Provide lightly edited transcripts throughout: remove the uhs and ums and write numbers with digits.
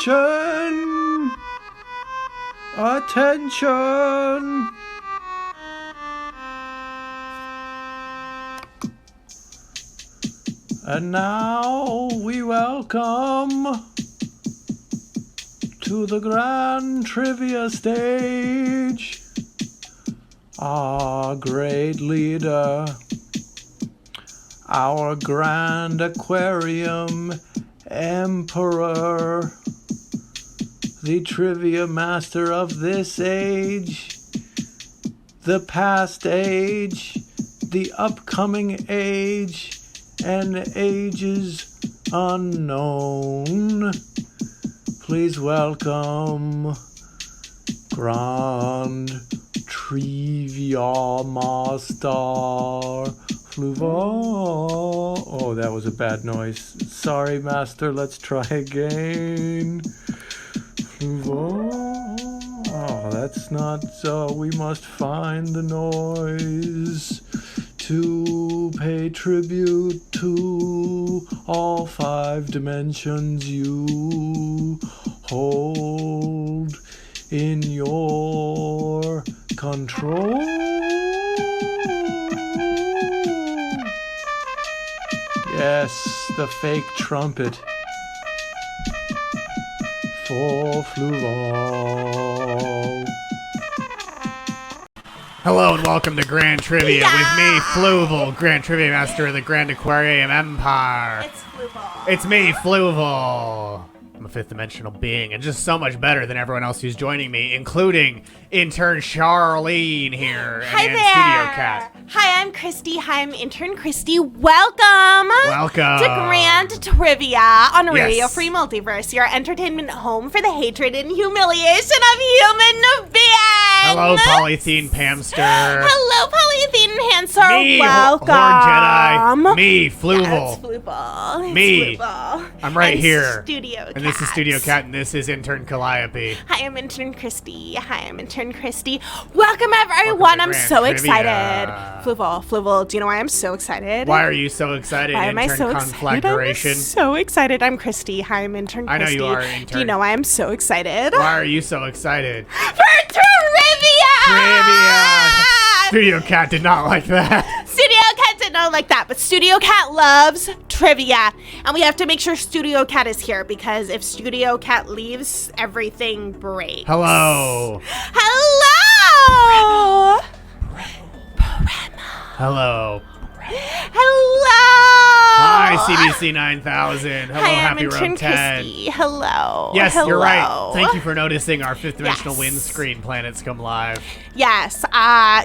Attention! Attention! And now we welcome to the Grand Trivia stage our great leader, our Grand Aquarium Emperor, the trivia master of this age, the past age, the upcoming age, and ages unknown. Please welcome Grand Trivia Master Fluval. Oh, that was a bad noise. Sorry, Master. Let's try again. Fluval. Oh, that's not so. We must find the noise to pay tribute to all 5 dimensions you hold in your control. Yes, the fake trumpet for Fluval. Hello and welcome to Grand Trivia with me, Fluval, Grand Trivia Master of the Grand Aquarium Empire. It's Fluval. It's me, Fluval. I'm a 5th dimensional being and just so much better than everyone else who's joining me, including intern Charlene here Hi and there. Studio Cat. Hi, I'm Kristie. Hi, I'm intern Kristie. Welcome. Welcome to Grand Trivia on Yes. Radio Free Multiverse, your entertainment home for the hatred and humiliation of human beings. Hello, Polythene Pamster. Hello, Polythene Pamster. Me, Welcome. HordeJedi. Me, It's Fluval. Fluval. It's Me. Fluval. I'm right And here. Studio And this is Studio Cat and this is intern Calliope. Hi, I'm intern Kristie. Hi, I'm intern Kristie. Welcome, everyone. I'm Grand so Trivia. excited. Fluval, do you know why I'm so excited? Why are you so excited, Why am I intern so excited? Conflagration? I'm so excited. I'm Kristie. Hi, I'm intern Kristie. I know you are, intern. Do you know why I'm so excited? Why are you so excited? For trivia! Studio Cat did not like that. Studio Cat did not like that, but Studio Cat loves trivia. And we have to make sure Studio Cat is here because if Studio Cat leaves, everything breaks. Hello. Hello! Hello. Hello! Hi, CBC 9000. Hello, Hi, I'm Happy intern Room 10. Kristie. Hello. Yes, Hello. you're right. Thank you for noticing our 5th dimensional Yes. windscreen planets come live. Yes,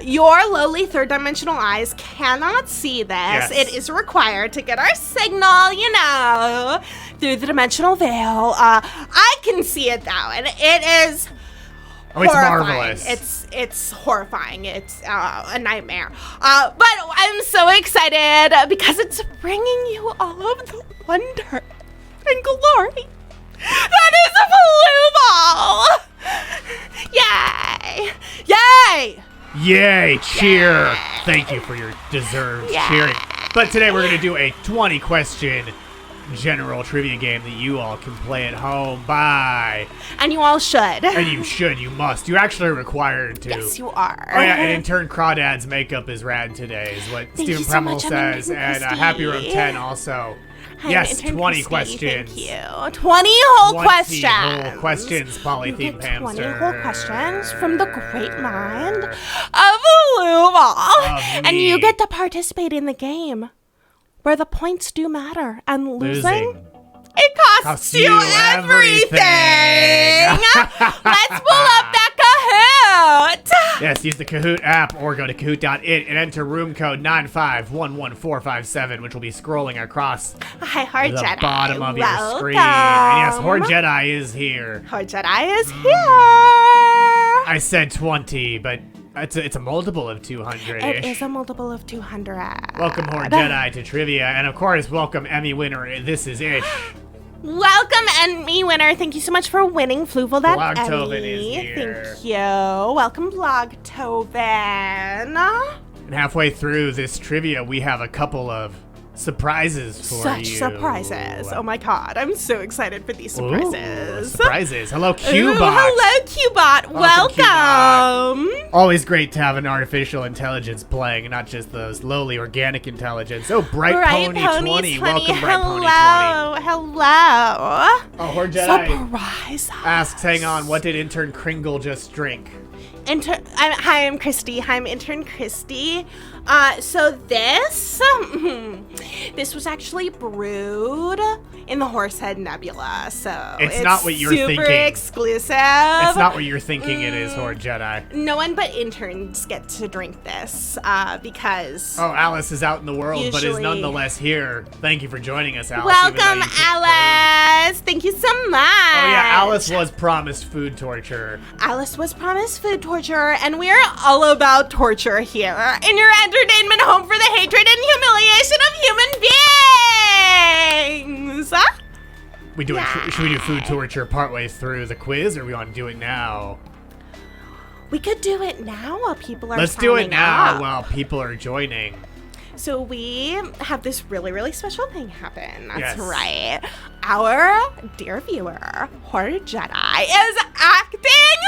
your lowly 3rd dimensional eyes cannot see this. Yes. It is required to get our signal, through the dimensional veil. I can see it though, and it is Oh, it's horrifying. marvelous. It's horrifying. It's a nightmare. But I'm so excited because it's bringing you all of the wonder and glory that is Fluval. Yay! Yay! Yay, cheer. Yeah. Thank you for your deserved Yeah. cheering. But today we're going to do a 20-question general trivia game that you all can play at home. Bye. And you all should. And you should, you must. You're actually required to. Yes, you are. Oh yeah, and intern Crawdad's makeup is rad today, is what Thank you Stephen so Premel much, I'm says. intern And Kristie. Happy Room 10 also. Hi, Yes, I'm intern 20 Kristie, questions. Thank you. 20 whole 20 questions. whole questions, You Polythene get 20 Pamster. whole questions from the great mind of Fluval. And you me. get to participate in the game where the points do matter. And losing it costs you everything. Let's pull up that Kahoot. Yes, use the Kahoot app or go to Kahoot.it and enter room code 9511457, which will be scrolling across Hi, the HordeJedi. bottom of your Welcome. screen. And yes, HordeJedi is here. HordeJedi is here. I said 20, but it's a multiple of 200-ish. It is a multiple of 200. Welcome, HordeJedi, to trivia, and of course, welcome Emmy winner. This is Ish. Welcome, Emmy winner. Thank you so much for winning Fluval that Blogtoven Emmy. is here. Thank you. Welcome, Blogtoven. And halfway through this trivia, we have a couple of surprises for Such you. surprises. Oh my god, I'm so excited for these surprises. Ooh, surprises. Hello, Ooh, Cubot. hello, Cubot. Welcome. Always great to have an artificial intelligence playing, and not just those lowly organic intelligence. Oh, Bright Pony 20. Welcome, Bright Pony 20. Hello. Oh, HordeJedi Surprise. asks, hang on, what did intern Kringle just drink? Hi, I'm Kristie. Hi, I'm intern Kristie. So this was actually brewed in the Horsehead Nebula. So It's not what you're super thinking. exclusive. It's not what you're thinking it is, HordeJedi. No one but interns get to drink this because. Oh, Alice is out in the world, but is Usually- nonetheless here. Thank you for joining us, Alice. Welcome, even though you took Alice. Thank you so much. Oh yeah, Alice was promised food torture. Alice was promised food torture, and we're all about torture here in your entertainment home for the hatred and humiliation of human beings. We do should we do food torture partway through the quiz, or we want to do it now? We could do it now while people are Let's do it signing now up. while people are joining. So we have this really, really special thing happen. That's Yes. right. Our dear viewer, HordeJedi, is acting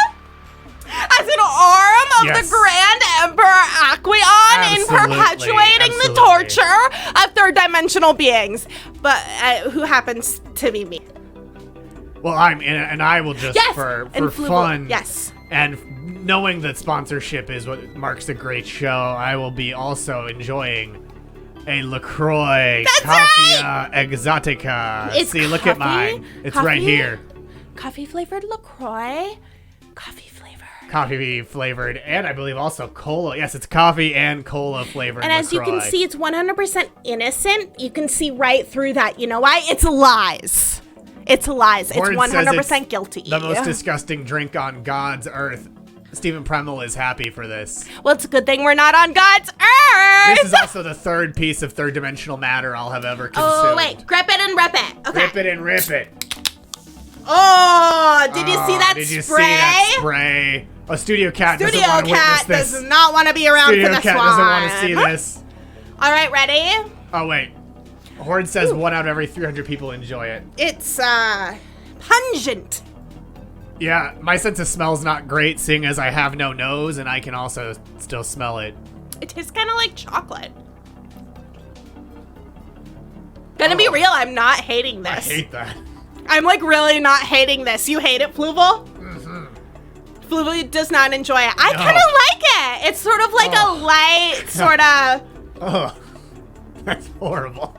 as an arm of Yes. the Grand Emperor Aquarium in Absolutely, perpetuating the absolutely. torture of third-dimensional beings, but who happens to be me. Well, and I will just Yes, for and Fluval, fun. yes. And knowing that sponsorship is what marks a great show, I will be also enjoying a LaCroix That's Coffea Exotica. It's See, look at mine. It's right here. Coffee-flavored LaCroix. Coffee-flavored. Coffee flavored, and I believe also cola. Yes, it's coffee and cola flavored. And as you can LaCroix. see, it's 100% innocent. You can see right through that. You know why? It's lies. It's lies. It's Horde 100% says it's guilty. The most disgusting drink on God's earth. Stephen Premel is happy for this. Well, it's a good thing we're not on God's earth. This is also the third piece of third-dimensional matter I'll have ever consumed. Oh, wait. Grip it and rip it. Okay. Rip it and rip it. Oh, did you see that Did you spray? see that spray? A Studio Cat Studio doesn't want to witness Cat this. does not want to be around Studio for this Cat one. doesn't want to see this. All right, ready? Oh, wait. Horde says 1 out of every 300 people enjoy it. It's, pungent. Yeah, my sense of smell's not great, seeing as I have no nose, and I can also still smell it. It tastes kind of like chocolate. Gonna be real, I'm not hating I this. hate that. I'm like really not hating this. You hate it, Fluval? Mm-hmm. Fluval does not enjoy it. I No. kind of like it. It's sort of like a light, sort of. Oh, that's horrible.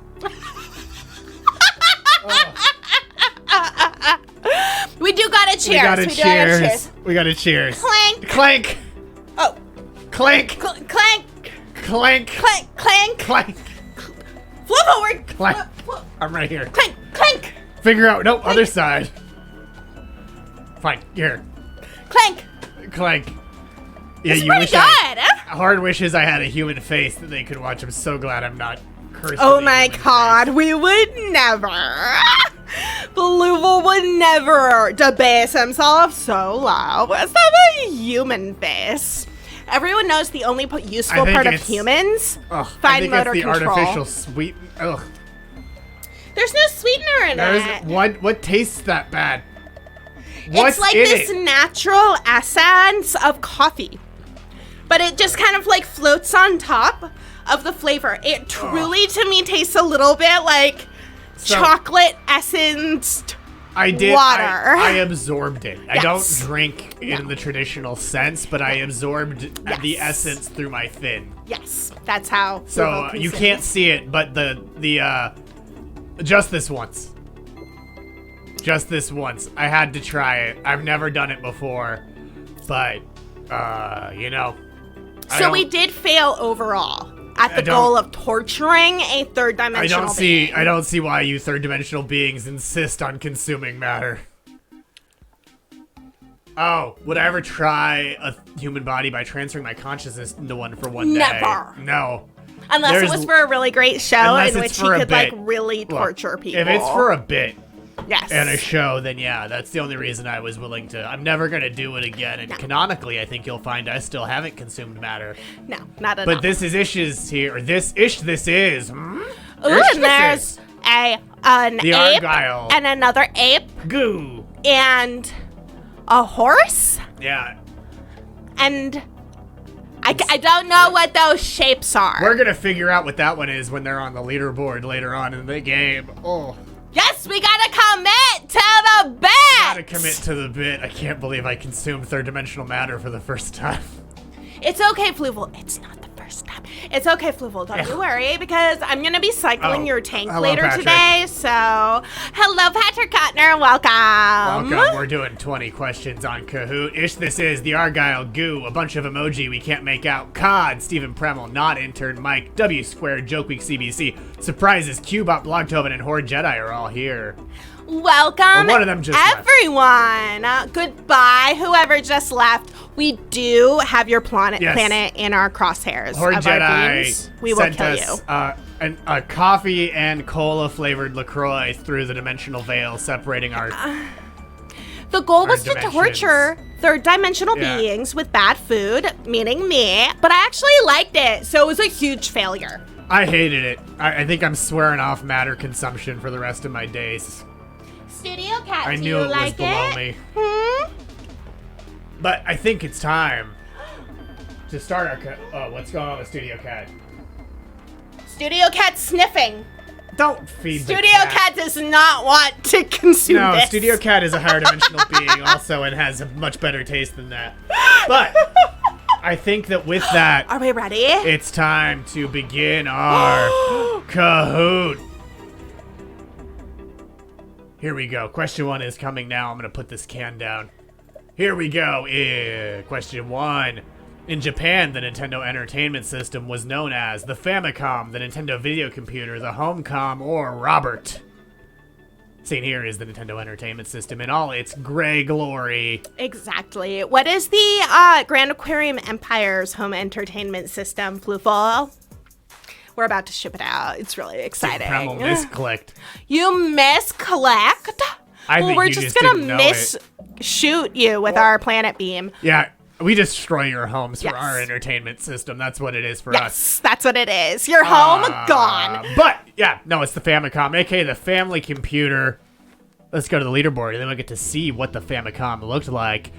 We do gotta cheers. We gotta do cheers. We gotta cheers. Clank. Clank. Oh, Clank. clank, Clank. clank, clank. Clank. Fluval, we're Clank. I'm right here. clank, clank, Figure out. Nope, other side. Fine. Here. clank. Clank. Yeah, It's you pretty wish good. Hard wishes I had a human face that they could watch. I'm so glad I'm not cursed. Oh with a my human god, face. we would never. Fluval would never debase himself so low. Let's have a human face. Everyone knows the only useful think part of it's- humans, Ugh, I fine think motor it's the control. artificial sweet. Ugh. There's no sweetener in There's it. what tastes that bad? What's It's like in this it? natural essence of coffee. But it just kind of like floats on top of the flavor. It truly, to me, tastes a little bit like So- chocolate essenced I did. water. I absorbed it. I don't Yes. drink in the traditional sense, but I absorbed the Yes. essence through my fin. Yes, that's how. So Fluval you consumes. can't see it, but the just this once. Just this once. I had to try it. I've never done it before, but you know. So we did fail overall at the don't- goal of torturing a third dimensional being. I don't see why you third dimensional beings insist on consuming matter. Oh, would I ever try a human body by transferring my consciousness into one for one day? Never. No. Unless There's- it was for a really great show unless in it's which he for a could like bit. really Look, torture people. If it's for a bit, Yes. and a show, then yeah, that's the only reason I was willing to. I'm never going to do it again. And canonically, I think you'll find I still haven't consumed matter. No, not at all. But this is Ish's here. Or this is. Ooh, Ish and there's this an The ape Argyle. and another ape Goo. and a horse. Yeah. And I don't know what those shapes are. We're going to figure out what that one is when they're on the leaderboard later on in the game. Oh. Yes, we gotta commit to the bet. Gotta commit to the bit. I can't believe I consumed third-dimensional matter for the first time. It's okay, Fluval. It's not the first time. It's okay, Fluval. Don't you worry, because I'm gonna be cycling your tank hello, later Patrick. today. So, hello, Patrick Cotner. Welcome. Welcome. We're doing 20 questions on Kahoot. Ish, this is the Argyle Goo, a bunch of emoji we can't make out. Cod, Stephen Premel, not intern Mike, W Squared, Joke Week CBC, Surprises, Cubot, Blogtoven, and HordeJedi are all here. Welcome, Well, one of them just left. everyone. Goodbye, whoever just left. We do have your planet in our crosshairs of our HordeJedi beams. We will sent kill us you. a coffee and cola flavored LaCroix through the dimensional veil separating our. The goal was to dimensions. torture third-dimensional beings with bad food, meaning me, but I actually liked it, so it was a huge failure. I hated it. I think I'm swearing off matter consumption for the rest of my days. Studio Cat, I do knew you it was like below it? me. Hmm? But I think it's time to start our. What's going on with Studio Cat? Studio Cat sniffing. Don't feed the Studio Cat does not want to consume No, this. Studio Cat is a higher dimensional being also and has a much better taste than that. But I think that with that, Are we ready? it's time to begin our Kahoot. Here we go. Question 1 is coming now. I'm going to put this can down. Here we go. Question 1. In Japan, the Nintendo Entertainment System was known as the Famicom, the Nintendo Video Computer, the Homecom, or Robert. Seen here is the Nintendo Entertainment System in all its gray glory. Exactly. What is the Grand Aquarium Empire's home entertainment system, Fluval? We're about to ship it out. It's really exciting. Premel misclicked. You miscollect? I think we're you just just gonna didn't know it. shoot you with our planet beam. Yeah, we destroy your homes Yes. for our entertainment system. That's what it is for us. Yes, that's what it is. Your home gone. But, yeah, no, it's the Famicom, aka the family computer. Let's go to the leaderboard, and then we'll get to see what the Famicom looked like.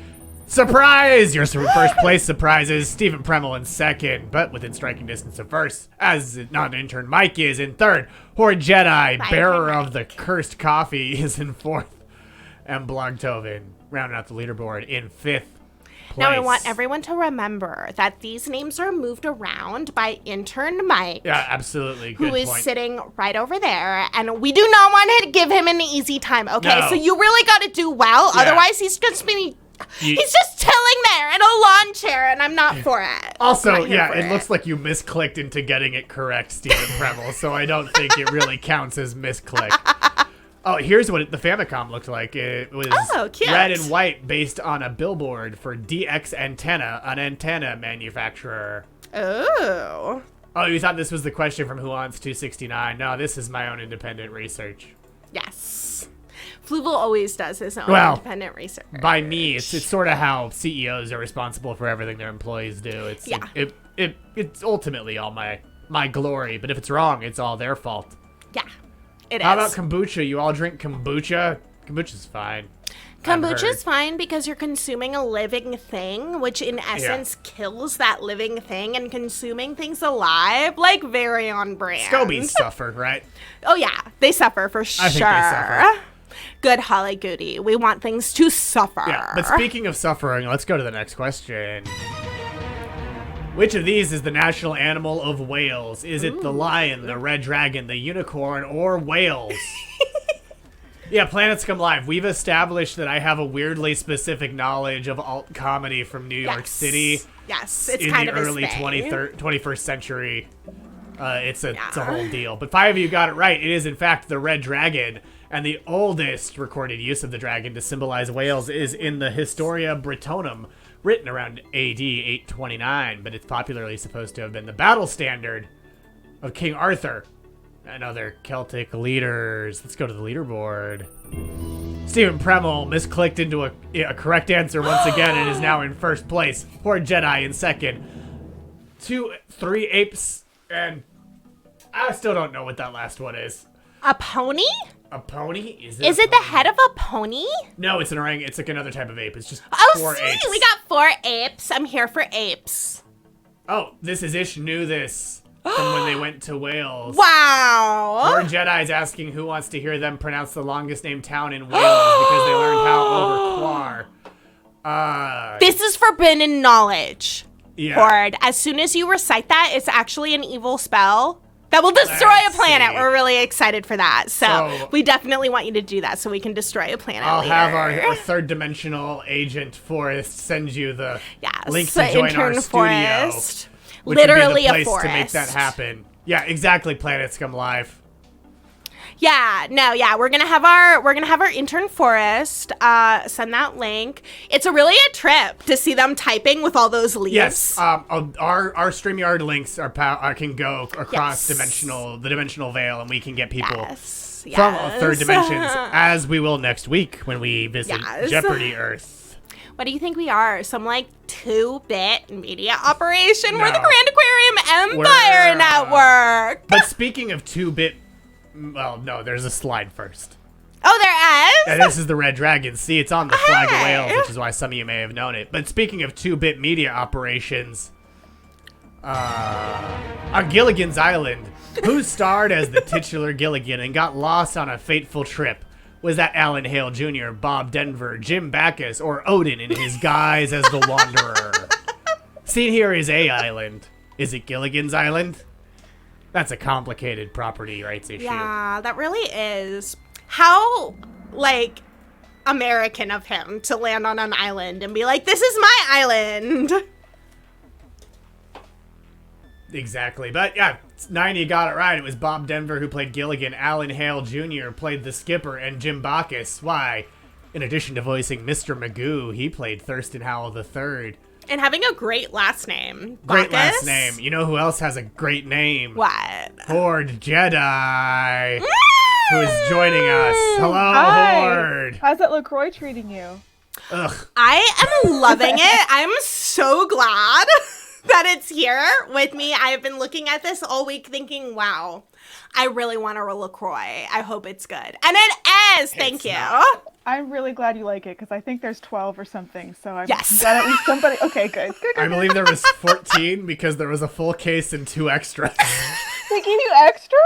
Surprise! Your first place surprise is Stephen Premel in second, but within striking distance of first, as non-intern Mike is in third. HordeJedi, bearer of the cursed coffee, is in fourth. And Blogtoven, rounding out the leaderboard, in fifth place. Now I want everyone to remember that these names are moved around by intern Mike. Yeah, absolutely. Good Who is point. sitting right over there, and we do not want to give him an easy time, okay? No. So you really got to do well, Yeah. otherwise he's just he's just chilling there in a lawn chair, and I'm not for it. Also, I'm not here yeah, for it looks like you misclicked into getting it correct, Stephen Premel, so I don't think it really counts as misclick. Oh, here's what the Famicom looked like. It was cute. red and white based on a billboard for DX Antenna, an antenna manufacturer. Oh. Oh, you thought this was the question from Who Wants 269? No, this is my own independent research. Yes. Fluval always does his own Well, independent research. By me, it's sort of how CEOs are responsible for everything their employees do. It's it's ultimately all my glory, but if it's wrong, it's all their fault. Yeah, it How is. about kombucha? You all drink kombucha? Kombucha's fine. Kombucha's fine because you're consuming a living thing, which in essence kills that living thing, and consuming things alive, like, very on brand. Scobies suffer, right? Oh yeah, they suffer for sure. I think they suffer. Good Holly Goody. We want things to suffer. Yeah, but speaking of suffering, let's go to the next question. Which of these is the national animal of Wales? Is it the lion, the red dragon, the unicorn, or Wales? Yeah, Planets Come Live. We've established that I have a weirdly specific knowledge of alt comedy from New York City. Yes, it's in kind the of early his thing. 21st century. It's a whole deal. But 5 of you got it right. It is, in fact, the red dragon. And the oldest recorded use of the dragon to symbolize Wales is in the Historia Britonum, written around AD 829. But it's popularly supposed to have been the battle standard of King Arthur and other Celtic leaders. Let's go to the leaderboard. Stephen Premmel misclicked into a correct answer once again and is now in first place. HordeJedi in second. 3 apes, and I still don't know what that last one is. A pony? A pony? Is it the head of a pony? No, it's an orang. It's like another type of ape. It's just 4 sweet. apes. We got 4 apes. I'm here for apes. Oh, this is Ish knew this from when they went to Wales. Wow. HordeJedi is asking who wants to hear them pronounce the longest named town in Wales because they learned how over Quar. This is forbidden knowledge. Yeah. Horde. As soon as you recite that, it's actually an evil spell that will destroy Let's a planet. see. We're really excited for that. So So- we definitely want you to do that so we can destroy a planet I'll later. have our third dimensional agent Forrest send you the Yes, link to the join intern our studio. forest. Which Literally would be the a place forest. to make that happen. Yeah, exactly. Planets come live. Yeah, no, yeah, we're gonna have our intern forest. Send that link. It's really a trip to see them typing with all those leaves. Yes, our StreamYard links can go across Yes. the dimensional veil, and we can get people Yes, from yes. third dimensions, as we will next week when we visit Yes. Jeopardy Earth. What do you think we are? Some like 2-bit media operation? We're the No. Grand Aquarium We're, Empire Network. But speaking of 2-bit, well, no, there's a slide first. Oh, there And is. this is the Red Dragon. See, it's on the flag of Hey. Wales, which is why some of you may have known it. But speaking of 2-bit media operations, on Gilligan's Island, who starred as the titular Gilligan and got lost on a fateful trip? Was that Alan Hale Jr., Bob Denver, Jim Backus, or Odin in his guise as the Wanderer? Seen here is A Island. Is it Gilligan's Island? That's a complicated property rights issue. Yeah, that really is. How like American of him to land on an island and be like, "This is my island." Exactly. But yeah, 90 got it right. It was Bob Denver who played Gilligan. Alan Hale Jr. played the skipper. And Jim Backus, why? In addition to voicing Mr. Magoo, he played Thurston Howell III. And having a great last name. Great Bacchus? last name. You know who else has a great name? What? HordeJedi, who is joining us. Hello, Hi. Horde. How's that LaCroix treating you? Ugh. I am loving it. I'm so glad that it's here with me. I have been looking at this all week thinking, wow, I really want a LaCroix. I hope it's good. And it is. Thank It's you. not. I'm really glad you like it because I think there's 12 or something. So I'm Yes. glad at least somebody. Okay, good. I believe there was 14 because there was a full case and 2 extras. They gave you extra?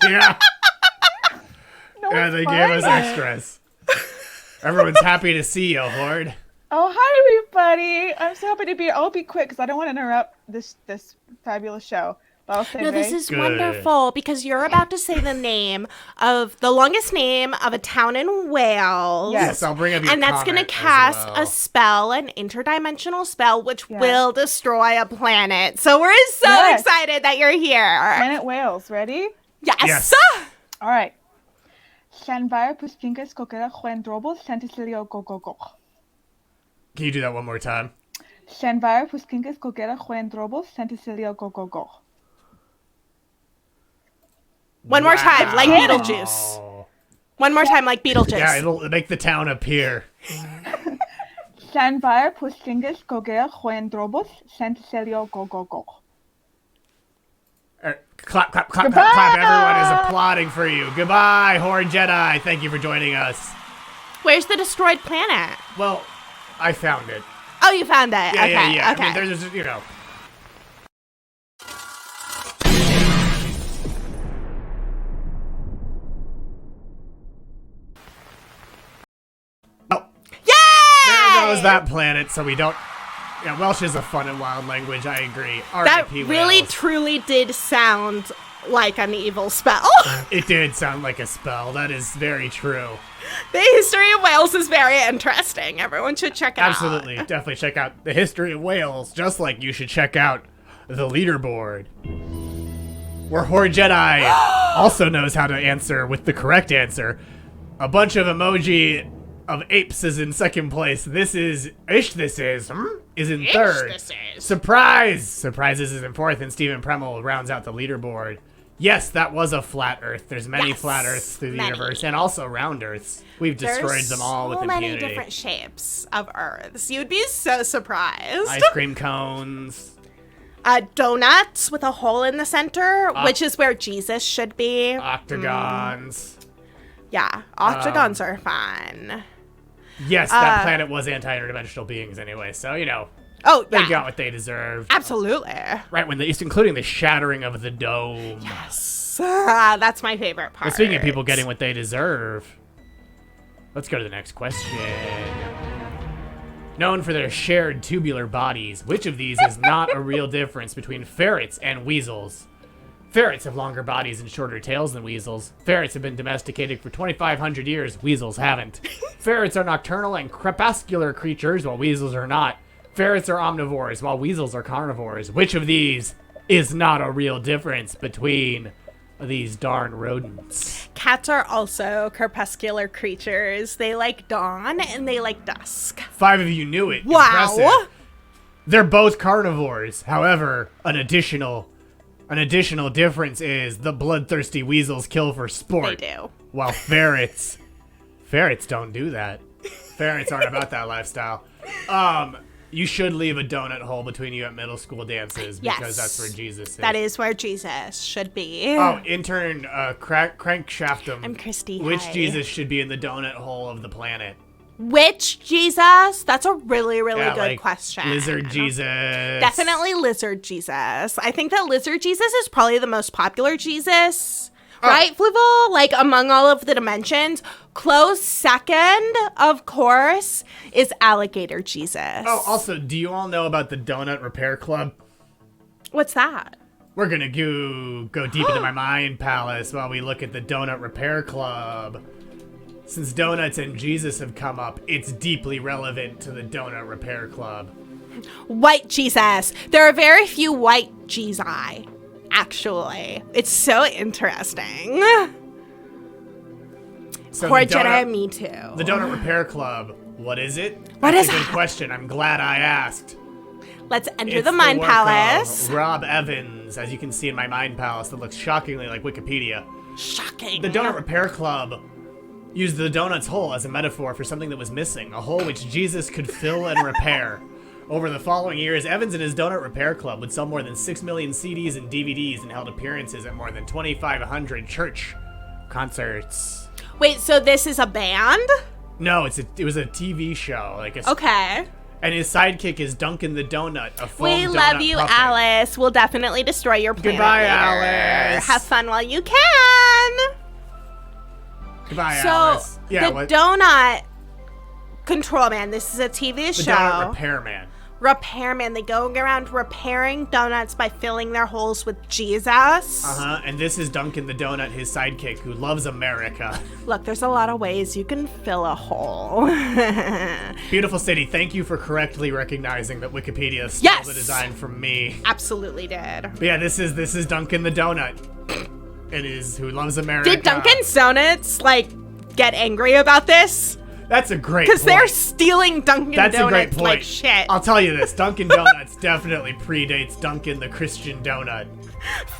Yeah. No, Yeah, it's they fine. gave us extras. Everyone's happy to see you, Horde. Oh, hi everybody! I'm so happy to be here. I'll be quick because I don't want to interrupt this fabulous show. But I'll say No, this very- is Good. wonderful because you're about to say the name of the longest name of a town in Wales. Yes, I'll bring up your And that's going to comment as cast well. a spell, an interdimensional spell, which Yes. will destroy a planet. So we're so Yes. excited that you're here. Planet Wales. Ready? Yes. Yes. All right. Llanfair Pustinkas Kokera Juendrobos Santisilio Gogogo. Can you do that one more time? Llanfair Pustinkas Kokera Juendrobos Santisilio Gogogo. One more time, like Wow. Beetlejuice. One more time, like Beetlejuice. Yeah, it'll make the town appear. Llanfair Pustinkas Kokera Juendrobos Santisilio Gogogo. Clap, clap, clap, Goodbye. clap, clap. Everyone is applauding for you. Goodbye, HordeJedi. Thank you for joining us. Where's the destroyed planet? Well, I found it. Oh, you found it. Yeah, okay. yeah, yeah. Okay. I mean, there's, you know. Oh, Yay! there goes that planet, so we don't... Yeah, Welsh is a fun and wild language, I agree. That R.I.P. really, Wales. truly did sound like an evil spell. It did sound like a spell. That is very true. The history of Wales is very interesting. Everyone should check it Absolutely. out. Definitely check out the history of Wales, just like you should check out the leaderboard. Where HordeJedi also knows how to answer with the correct answer. A bunch of emoji of apes is in second place. This is in third. this is. Surprise! Surprises is in fourth, and Stephen Premmel rounds out the leaderboard. Yes, that was a flat Earth. There's many Yes, flat Earths through the many. universe, and also round Earths. We've destroyed There's them all with so many impunity. different shapes of Earths. You'd be so surprised. Ice cream cones. Donuts with a hole in the center, which is where Jesus should be. Octagons. Yeah, octagons are fun. Yes, that planet was anti-interdimensional beings anyway, so, you know, Oh, they yeah. got what they deserved. Absolutely. Right, including the shattering of the dome. Yes. That's my favorite part. But speaking of people getting what they deserve, let's go to the next question. Known for their shared tubular bodies, which of these is not a real difference between ferrets and weasels? Ferrets have longer bodies and shorter tails than weasels. Ferrets have been domesticated for 2,500 years. Weasels haven't. Ferrets are nocturnal and crepuscular creatures, while weasels are not. Ferrets are omnivores, while weasels are carnivores. Which of these is not a real difference between these darn rodents? Cats are also crepuscular creatures. They like dawn and they like dusk. 5 of you knew it. Wow. Impressive. They're both carnivores. However, an additional difference is the bloodthirsty weasels kill for sport. They do. While ferrets don't do that. Ferrets aren't about that lifestyle. You should leave a donut hole between you at middle school dances because Yes. that's where Jesus is. That is where Jesus should be. Oh, intern Crankshaft I'm Kristie. Which Hi. Jesus should be in the donut hole of the planet? Which Jesus? That's a really, really Yeah, good like question. Lizard Jesus. Definitely Lizard Jesus. I think that Lizard Jesus is probably the most popular Jesus. Right, Fluval? Like, among all of the dimensions. Close second, of course, is Alligator Jesus. Oh, also, do you all know about the Donut Repair Club? What's that? We're gonna go deep into my mind palace while we look at the Donut Repair Club. Since donuts and Jesus have come up, it's deeply relevant to the Donut Repair Club. White Jesus. There are very few white Jesus, actually. It's so interesting. So HordeJedi, me too. The Donut Repair Club, what is it? What That's is a good it? question. I'm glad I asked. Let's enter It's the Mind work Palace. of Rob Evans, as you can see in my Mind Palace that looks shockingly like Wikipedia. Shocking. The Donut Repair Club used the donut's hole as a metaphor for something that was missing, a hole which Jesus could fill and repair. Over the following years, Evans and his Donut Repair Club would sell more than 6 million CDs and DVDs and held appearances at more than 2,500 church concerts. Wait, so this is a band? No, it was a TV show. Okay. And his sidekick is Duncan the Donut, a foam We donut love you, puppet. Alice. We'll definitely destroy your planet. Goodbye, later. Alice. Have fun while you can. Goodbye, So, Alice. Yeah, the what? donut control man. This is a TV The show. Donut Repairman. Repairman. They go around repairing donuts by filling their holes with Jesus. And this is Duncan the Donut, his sidekick, who loves America. Look, there's a lot of ways you can fill a hole. Beautiful city. Thank you for correctly recognizing that Wikipedia stole Yes! the design from me. Absolutely did. But yeah, this is Duncan the Donut. It is who loves America. Did Dunkin' Donuts, like, get angry about this? That's a great Because they're point. stealing Dunkin' That's Donuts a great point. like shit. I'll tell you this, Dunkin' Donuts definitely predates Duncan the Christian Donut.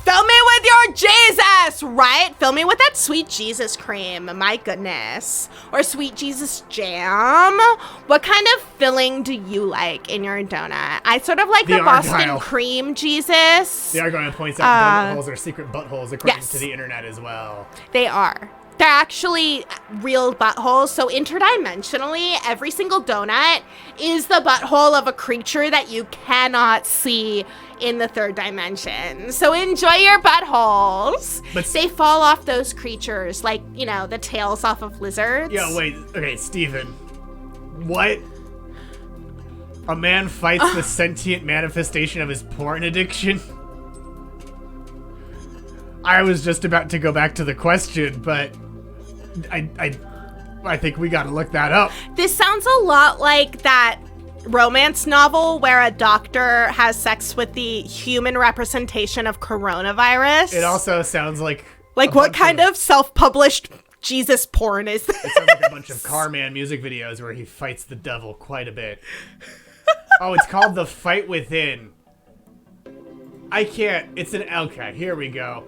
Fill me with your Jesus, right? Fill me with that sweet Jesus cream, my goodness. Or sweet Jesus jam. What kind of filling do you like in your donut? I sort of like the Boston Argyle. cream Jesus. The Argyle points out donut holes are secret buttholes according yes. to the internet as well. They are. They're actually real buttholes. So interdimensionally, every single donut is the butthole of a creature that you cannot see in the third dimension. So enjoy your buttholes. But They fall off those creatures, like, you know, the tails off of lizards. Yeah, wait. Okay, Steven. What? A man fights the sentient manifestation of his porn addiction? I was just about to go back to the question, but I think we gotta look that up. This sounds a lot like that romance novel where a doctor has sex with the human representation of coronavirus. It also sounds like what kind of self-published Jesus porn is this? It sounds like a bunch of Carman music videos where he fights the devil quite a bit. Oh, it's called The Fight Within. I can't. Okay, here we go.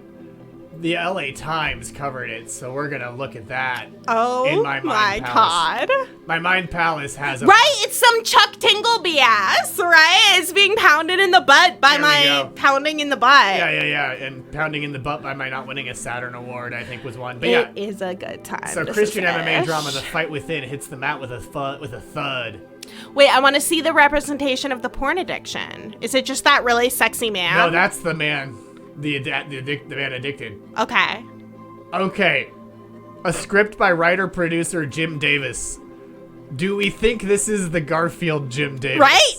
the LA Times covered it, so we're gonna look at that. Oh in my mind palace. God. My mind palace has a Right? It's some Chuck Tingleby ass, right? It's being pounded in the butt by There we my go. pounding in the butt. Yeah. And pounding in the butt by my not winning a Saturn Award, I think, was one. But yeah. It is a good time. So to Christian fish. MMA drama, The Fight Within, hits the mat with a thud. Wait, I want to see the representation of the porn addiction. Is it just that really sexy man? No, that's the man. The man addicted. Okay. Okay. A script by writer-producer Jim Davis. Do we think this is the Garfield Jim Davis? Right?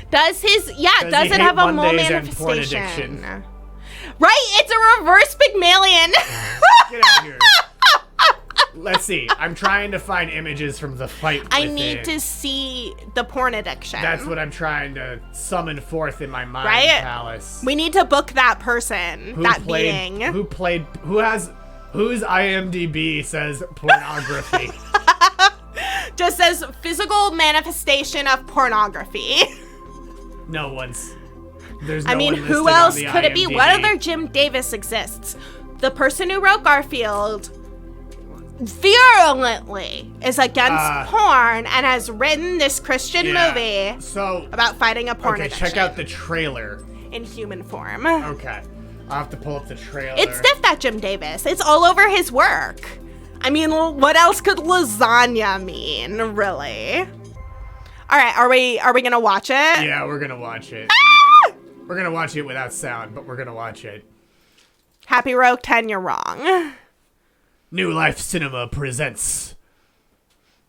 Does he it have a mole Mondays and porn manifestation? addiction? Right, it's a reverse Pygmalion. Get out of here. Let's see. I'm trying to find images from The Fight Within. I need to see the porn addiction. That's what I'm trying to summon forth in my mind palace. We need to book that person, being. Whose IMDb says pornography? Just says physical manifestation of pornography. No one's. There's no I mean, one who listed on else the could it be? IMDb. What other Jim Davis exists? The person who wrote Garfield virulently is against porn and has written this Christian movie So about fighting a porn addiction check out the trailer. in human form. Okay, I'll have to pull up the trailer. It's stiff, that Jim Davis. It's all over his work. I mean, what else could lasagna mean, really? All right, are we gonna watch it? Yeah, we're gonna watch it. Ah! We're gonna watch it without sound, but we're gonna watch it. Happy Rogue 10, you're wrong. New Life Cinema presents.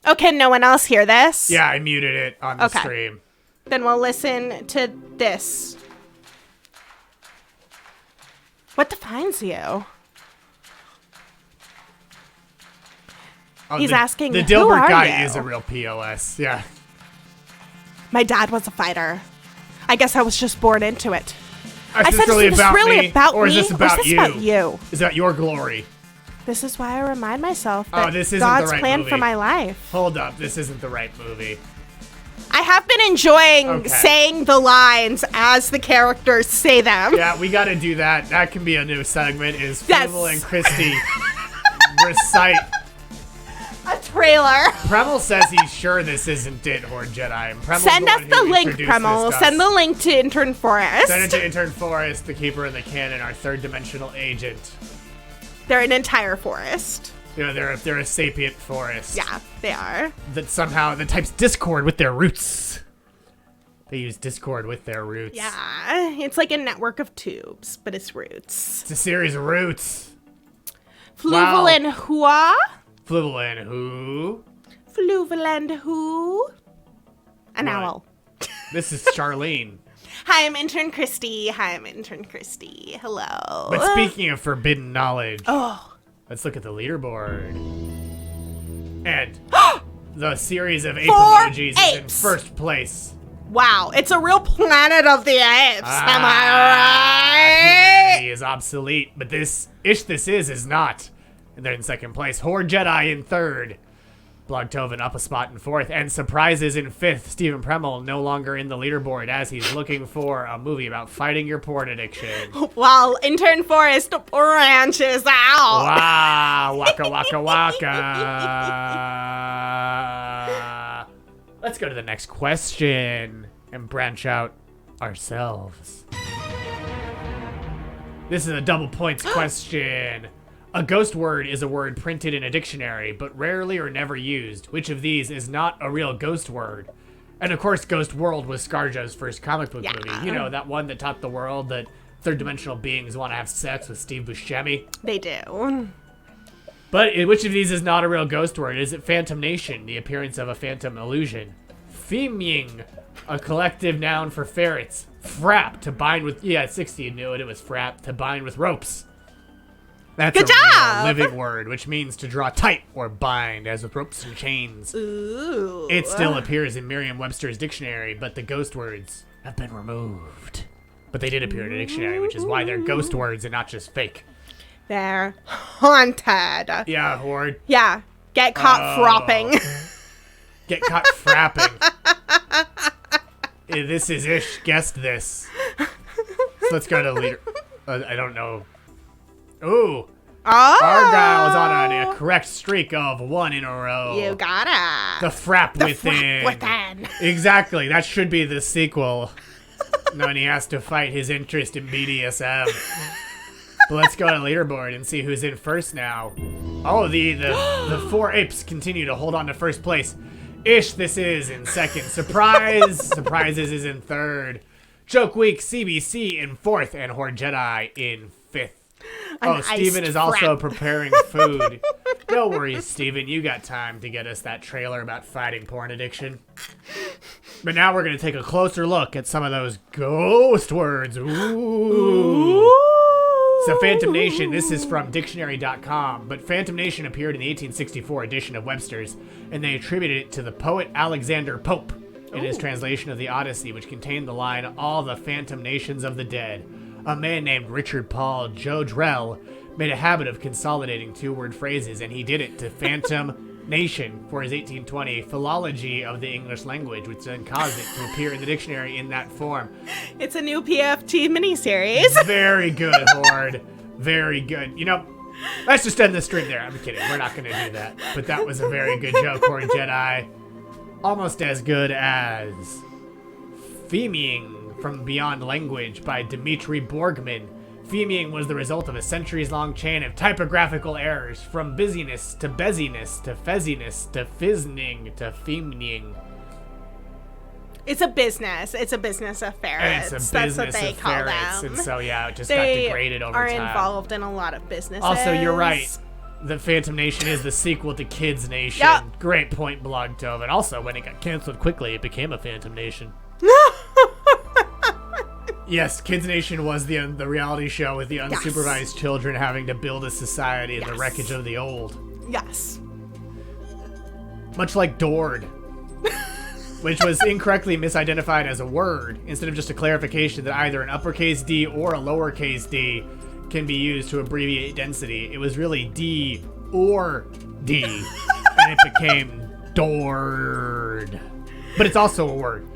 Oh, can no one else hear this? Yeah, I muted it on the Okay. stream. Then we'll listen to this. What defines you? Oh, He's asking, the "Who Dilbert are guy you?" is a real POS. Yeah. My dad was a fighter. I guess I was just born into it. Is I this said, really is this about really me, about or is me? this about or is this you? about you? Is that your glory? This is why I remind myself Oh, that this isn't God's the right plan movie. for my life. Hold up, this isn't the right movie. I have been enjoying Okay. saying the lines as the characters say them. Yeah, we gotta do that. That can be a new segment, is Yes. Fluval and Kristie recite. A trailer. Premel says he's sure this isn't it, HordeJedi. And Premel's Send the us one the who link, introduced Premel. this to Send us. the link to Intern Forest. Send it to Intern Forest, the keeper of the canon, our third dimensional agent. They're an entire forest. You know, they're a sapient forest. Yeah, they are. That types Discord with their roots. They use Discord with their roots. Yeah, it's like a network of tubes, but it's roots. It's a series of roots. Fluval Wow. and Hua. Fluval and who? Fluval and who? An What? owl. This is Charlene. Hi, I'm Intern Kristie. Hello. But speaking of forbidden knowledge, Oh, let's look at the leaderboard. And the series of ape Four emojis is in apes. first place. wow. It's a real Planet of the Apes. Am I right? Humanity is obsolete, but this is not. And they're in second place. HordeJedi in third. Blogtoven up a spot in fourth. And surprises in fifth. Stephen Premel no longer in the leaderboard as he's looking for a movie about fighting your porn addiction. While Intern Forest branches out. Wow, waka waka waka. Let's go to the next question and branch out ourselves. This is a double points question. A ghost word is a word printed in a dictionary, but rarely or never used. Which of these is not a real ghost word? And of course, Ghost World was Scarjo's first comic book movie. You know, that one that taught the world that third dimensional beings want to have sex with Steve Buscemi. They do. But which of these is not a real ghost word? Is it Phantom Nation, the appearance of a phantom illusion? Femying, a collective noun for ferrets. Frap, to bind with... Yeah, at 60 you knew it was frap, to bind with ropes. That's Good a job! real living word, which means to draw tight or bind, as with ropes and chains. Ooh. It still appears in Merriam-Webster's dictionary, but the ghost words have been removed. But they did appear in a dictionary, which is why they're ghost words and not just fake. They're haunted. Yeah, Horde. Yeah. Get caught fropping. Get caught frapping. This is Ish. Guessed this. So let's go to the leader. I don't know. Ooh. Oh! Argyle is on a correct streak of 1 in a row. You gotta. The Frap The Within. Frap Within. Exactly. That should be the sequel. When he has to fight his interest in BDSM. But let's go to the leaderboard and see who's in first now. Oh, the 4 apes continue to hold on to first place. Ish, this is in second. Surprises is in third. Joke Week, CBC in fourth, and HordeJedi in fifth. Steven is also preparing food. No worries, Steven. You got time to get us that trailer about fighting porn addiction. But now we're going to take a closer look at some of those ghost words. Ooh. So Phantom Nation, this is from dictionary.com, but Phantom Nation appeared in the 1864 edition of Webster's, and they attributed it to the poet Alexander Pope in his translation of the Odyssey, which contained the line, "All the phantom nations of the dead." A man named Richard Paul Jodrell made a habit of consolidating 2-word phrases, and he did it to Phantom Nation for his 1820 philology of the English language, which then caused it to appear in the dictionary in that form. It's a new PFT miniseries. Very good, Horde. Very good. You know, let's just end the stream there. I'm kidding. We're not going to do that. But that was a very good joke, HordeJedi. Almost as good as Theming from Beyond Language by Dmitry Borgman. Theming was the result of a centuries-long chain of typographical errors, from busyness to beziness to fezziness to fizzning to theming. It's a business. It's a business of ferrets. It's a That's what business they of call ferrets, them. and so yeah, it just They got degraded over are time. involved in a lot of businesses. Also, you're right. The Phantom Nation is the sequel to Kids Nation. Yep. Great point, Blog Tove. And also, when it got canceled quickly, it became a Phantom Nation. Yes, Kids Nation was the reality show with the unsupervised children having to build a society in the wreckage of the old. Yes. Much like Dord, which was incorrectly misidentified as a word, instead of just a clarification that either an uppercase D or a lowercase d can be used to abbreviate density. It was really D or D, and it became Dord. But it's also a word,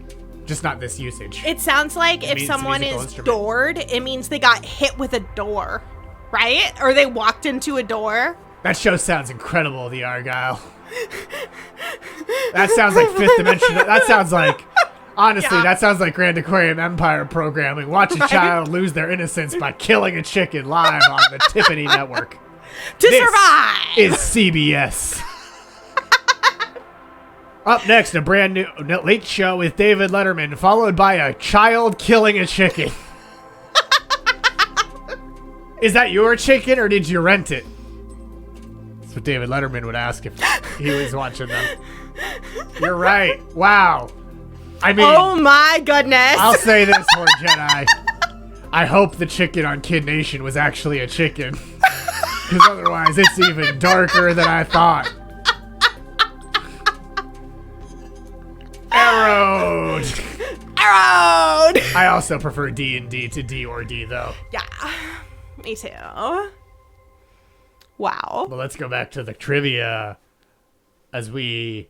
just not this usage. It sounds like if means a someone musical is instrument. doored, it means they got hit with a door, right? Or they walked into a door. That show sounds incredible, the Argyle. That sounds like fifth dimension. That sounds like, honestly, that sounds like Grand Aquarium Empire programming. Watch a child lose their innocence by killing a chicken live on the Tiffany Network. To This survive! is CBS. Up next, a brand new late show with David Letterman, followed by a child killing a chicken. Is that your chicken, or did you rent it? That's what David Letterman would ask if he was watching them. You're right. Wow. I mean, Oh my goodness. I'll say this, HordeJedi. I hope the chicken on Kid Nation was actually a chicken. Because otherwise, it's even darker than I thought. Arrowed. Arrowed! I also prefer D&D to D or D, though. Yeah, me too. Wow. But let's go back to the trivia as we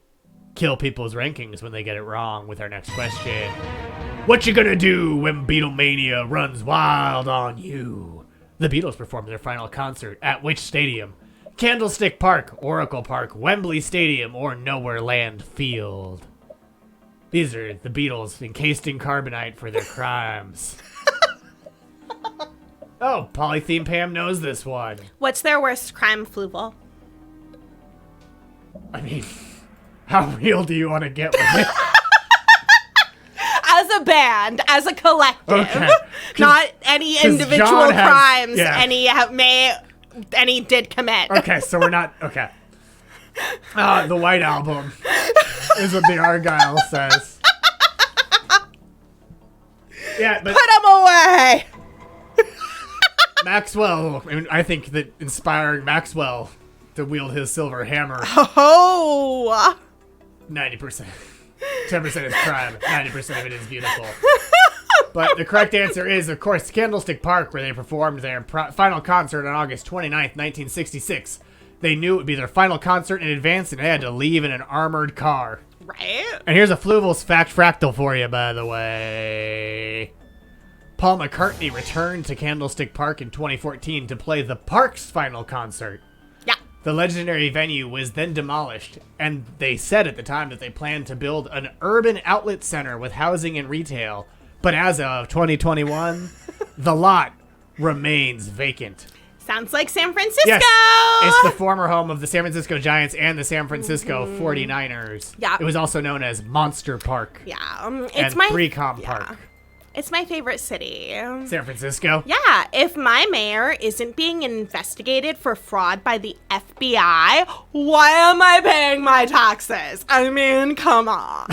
kill people's rankings when they get it wrong with our next question. What you gonna do when Beatlemania runs wild on you? The Beatles performed their final concert at which stadium? Candlestick Park, Oracle Park, Wembley Stadium, or Nowhere Land Field? These are the Beatles encased in carbonite for their crimes. Oh, Polythene Pam knows this one. What's their worst crime, Fluval? I mean, how real do you want to get with it? As a band, as a collective, Okay. not any 'cause individual John has- crimes yeah. any did commit. Okay, so we're not... Okay. The White Album is what the Argyle says. Yeah, but Put them away. Maxwell, I think that inspiring Maxwell to wield his silver hammer, Oh. 90%. 10% is crime, 90% of it is beautiful. But the correct answer is, of course, Candlestick Park, where they performed their final concert on August 29th, 1966. They knew it would be their final concert in advance, and they had to leave in an armored car. Right? And here's a Fluval's fact fractal for you, by the way. Paul McCartney returned to Candlestick Park in 2014 to play the park's final concert. Yeah. The legendary venue was then demolished, and they said at the time that they planned to build an urban outlet center with housing and retail. But as of 2021, the lot remains vacant. Sounds like San Francisco. Yes, it's the former home of the San Francisco Giants and the San Francisco 49ers. Yeah. It was also known as Monster Park. Yeah, And it's my 3Com Park. It's my favorite city. San Francisco? Yeah, if my mayor isn't being investigated for fraud by the FBI, why am I paying my taxes? I mean, come on.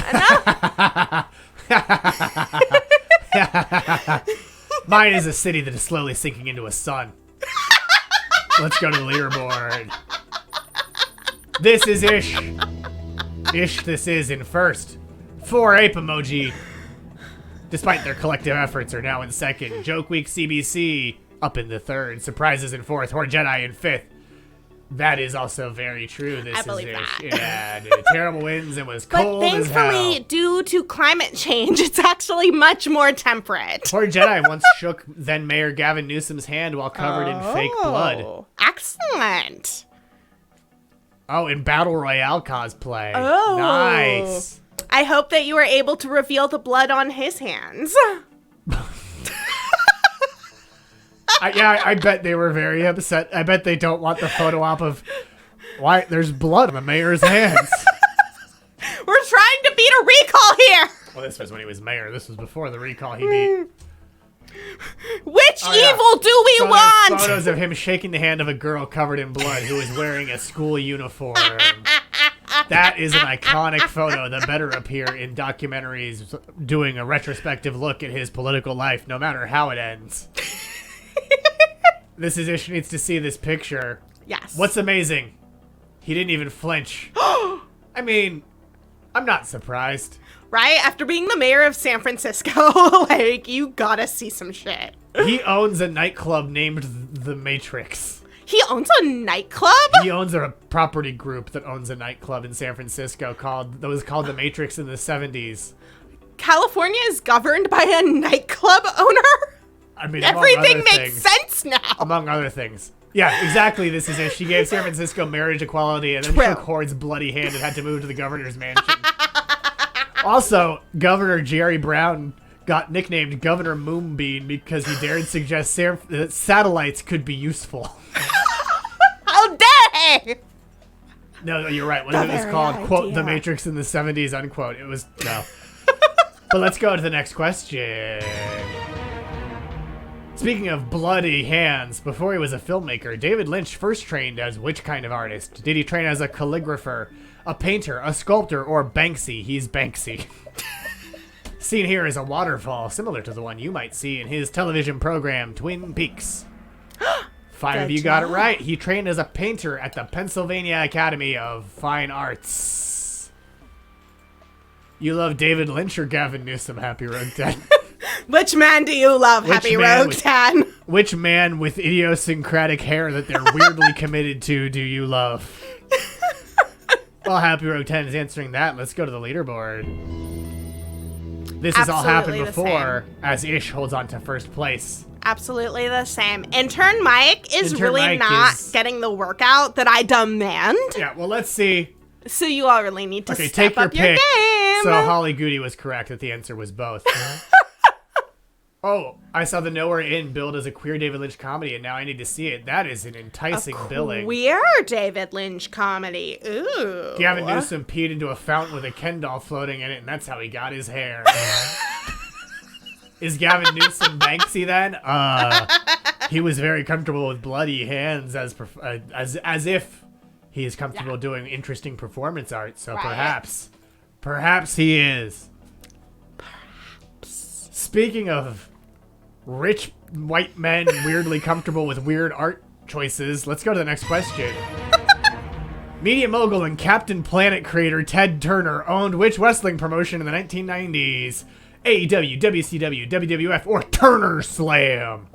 Mine is a city that is slowly sinking into a sun. Let's go to the leaderboard. This is Ish. Ish this is in first. 4 ape emoji. Despite their collective efforts, are now in second. Joke Week CBC up in the third. Surprises in fourth. HordeJedi in fifth. That is also very true. This I is believe Ish. that. Yeah, dude, terrible winds. It was But cold as hell. thankfully, due to climate change, it's actually much more temperate. HordeJedi once shook then Mayor Gavin Newsom's hand while covered in fake blood. Oh, excellent. Oh, in Battle Royale cosplay. Oh. Nice. I hope that you were able to reveal the blood on his hands. I bet they were very upset. I bet they don't want the photo op of why there's blood on the mayor's hands. We're trying to beat a recall here. Well, this was when he was mayor. This was before the recall he beat. Which Oh, yeah. evil do we So there's want? photos of him shaking the hand of a girl covered in blood who is wearing a school uniform. That is an iconic photo that better appear in documentaries doing a retrospective look at his political life, no matter how it ends. This is Ish needs to see this picture. Yes. What's amazing? He didn't even flinch. I mean, I'm not surprised. Right? After being the mayor of San Francisco, like, you gotta see some shit. He owns a nightclub named The Matrix. He owns a nightclub? He owns a property group that owns a nightclub in San Francisco that was called The Matrix in the 70s. California is governed by a nightclub owner? I mean, Everything among other makes things. sense now. Among other things. Yeah, exactly. This is it. She gave San Francisco marriage equality and then True. shook Horde's bloody hand and had to move to the governor's mansion. Also, Governor Jerry Brown got nicknamed Governor Moonbeam because he dared suggest that satellites could be useful. How dare he? No, you're right. What if it was very called, quote, idea. The Matrix in the 70s, unquote? It was, no. But let's go to the next question. Speaking of bloody hands, before he was a filmmaker, David Lynch first trained as which kind of artist? Did he train as a calligrapher, a painter, a sculptor, or Banksy? He's Banksy. Seen here is a waterfall similar to the one you might see in his television program, Twin Peaks. 5 of Good you got it job. right. He trained as a painter at the Pennsylvania Academy of Fine Arts. You love David Lynch or Gavin Newsom, Happy Road 10? Which man do you love, Which Happy man Rogue was- 10? Which man with idiosyncratic hair that they're weirdly committed to do you love? Well, Happy Road 10 is answering that. Let's go to the leaderboard. This has all happened Absolutely the before, as Ish holds on to first place. Absolutely the same. Intern Mike is Intern really Mike not is- getting the workout that I demand. Yeah, well, let's see. So you all really need to Okay, step take your up your pick. game. So Holly Goody was correct that the answer was both. Oh, I saw the Nowhere Inn billed as a queer David Lynch comedy, and now I need to see it. That is an enticing billing. Queer David Lynch comedy. Ooh. Gavin Newsom peed into a fountain with a Ken doll floating in it, and that's how he got his hair. Is Gavin Newsom Banksy then? He was very comfortable with bloody hands as if he is comfortable doing interesting performance art. So Right. perhaps he is. Speaking of rich white men weirdly comfortable with weird art choices, let's go to the next question. Media mogul and Captain Planet creator Ted Turner owned which wrestling promotion in the 1990s? AEW, WCW, WWF, or Turner Slam?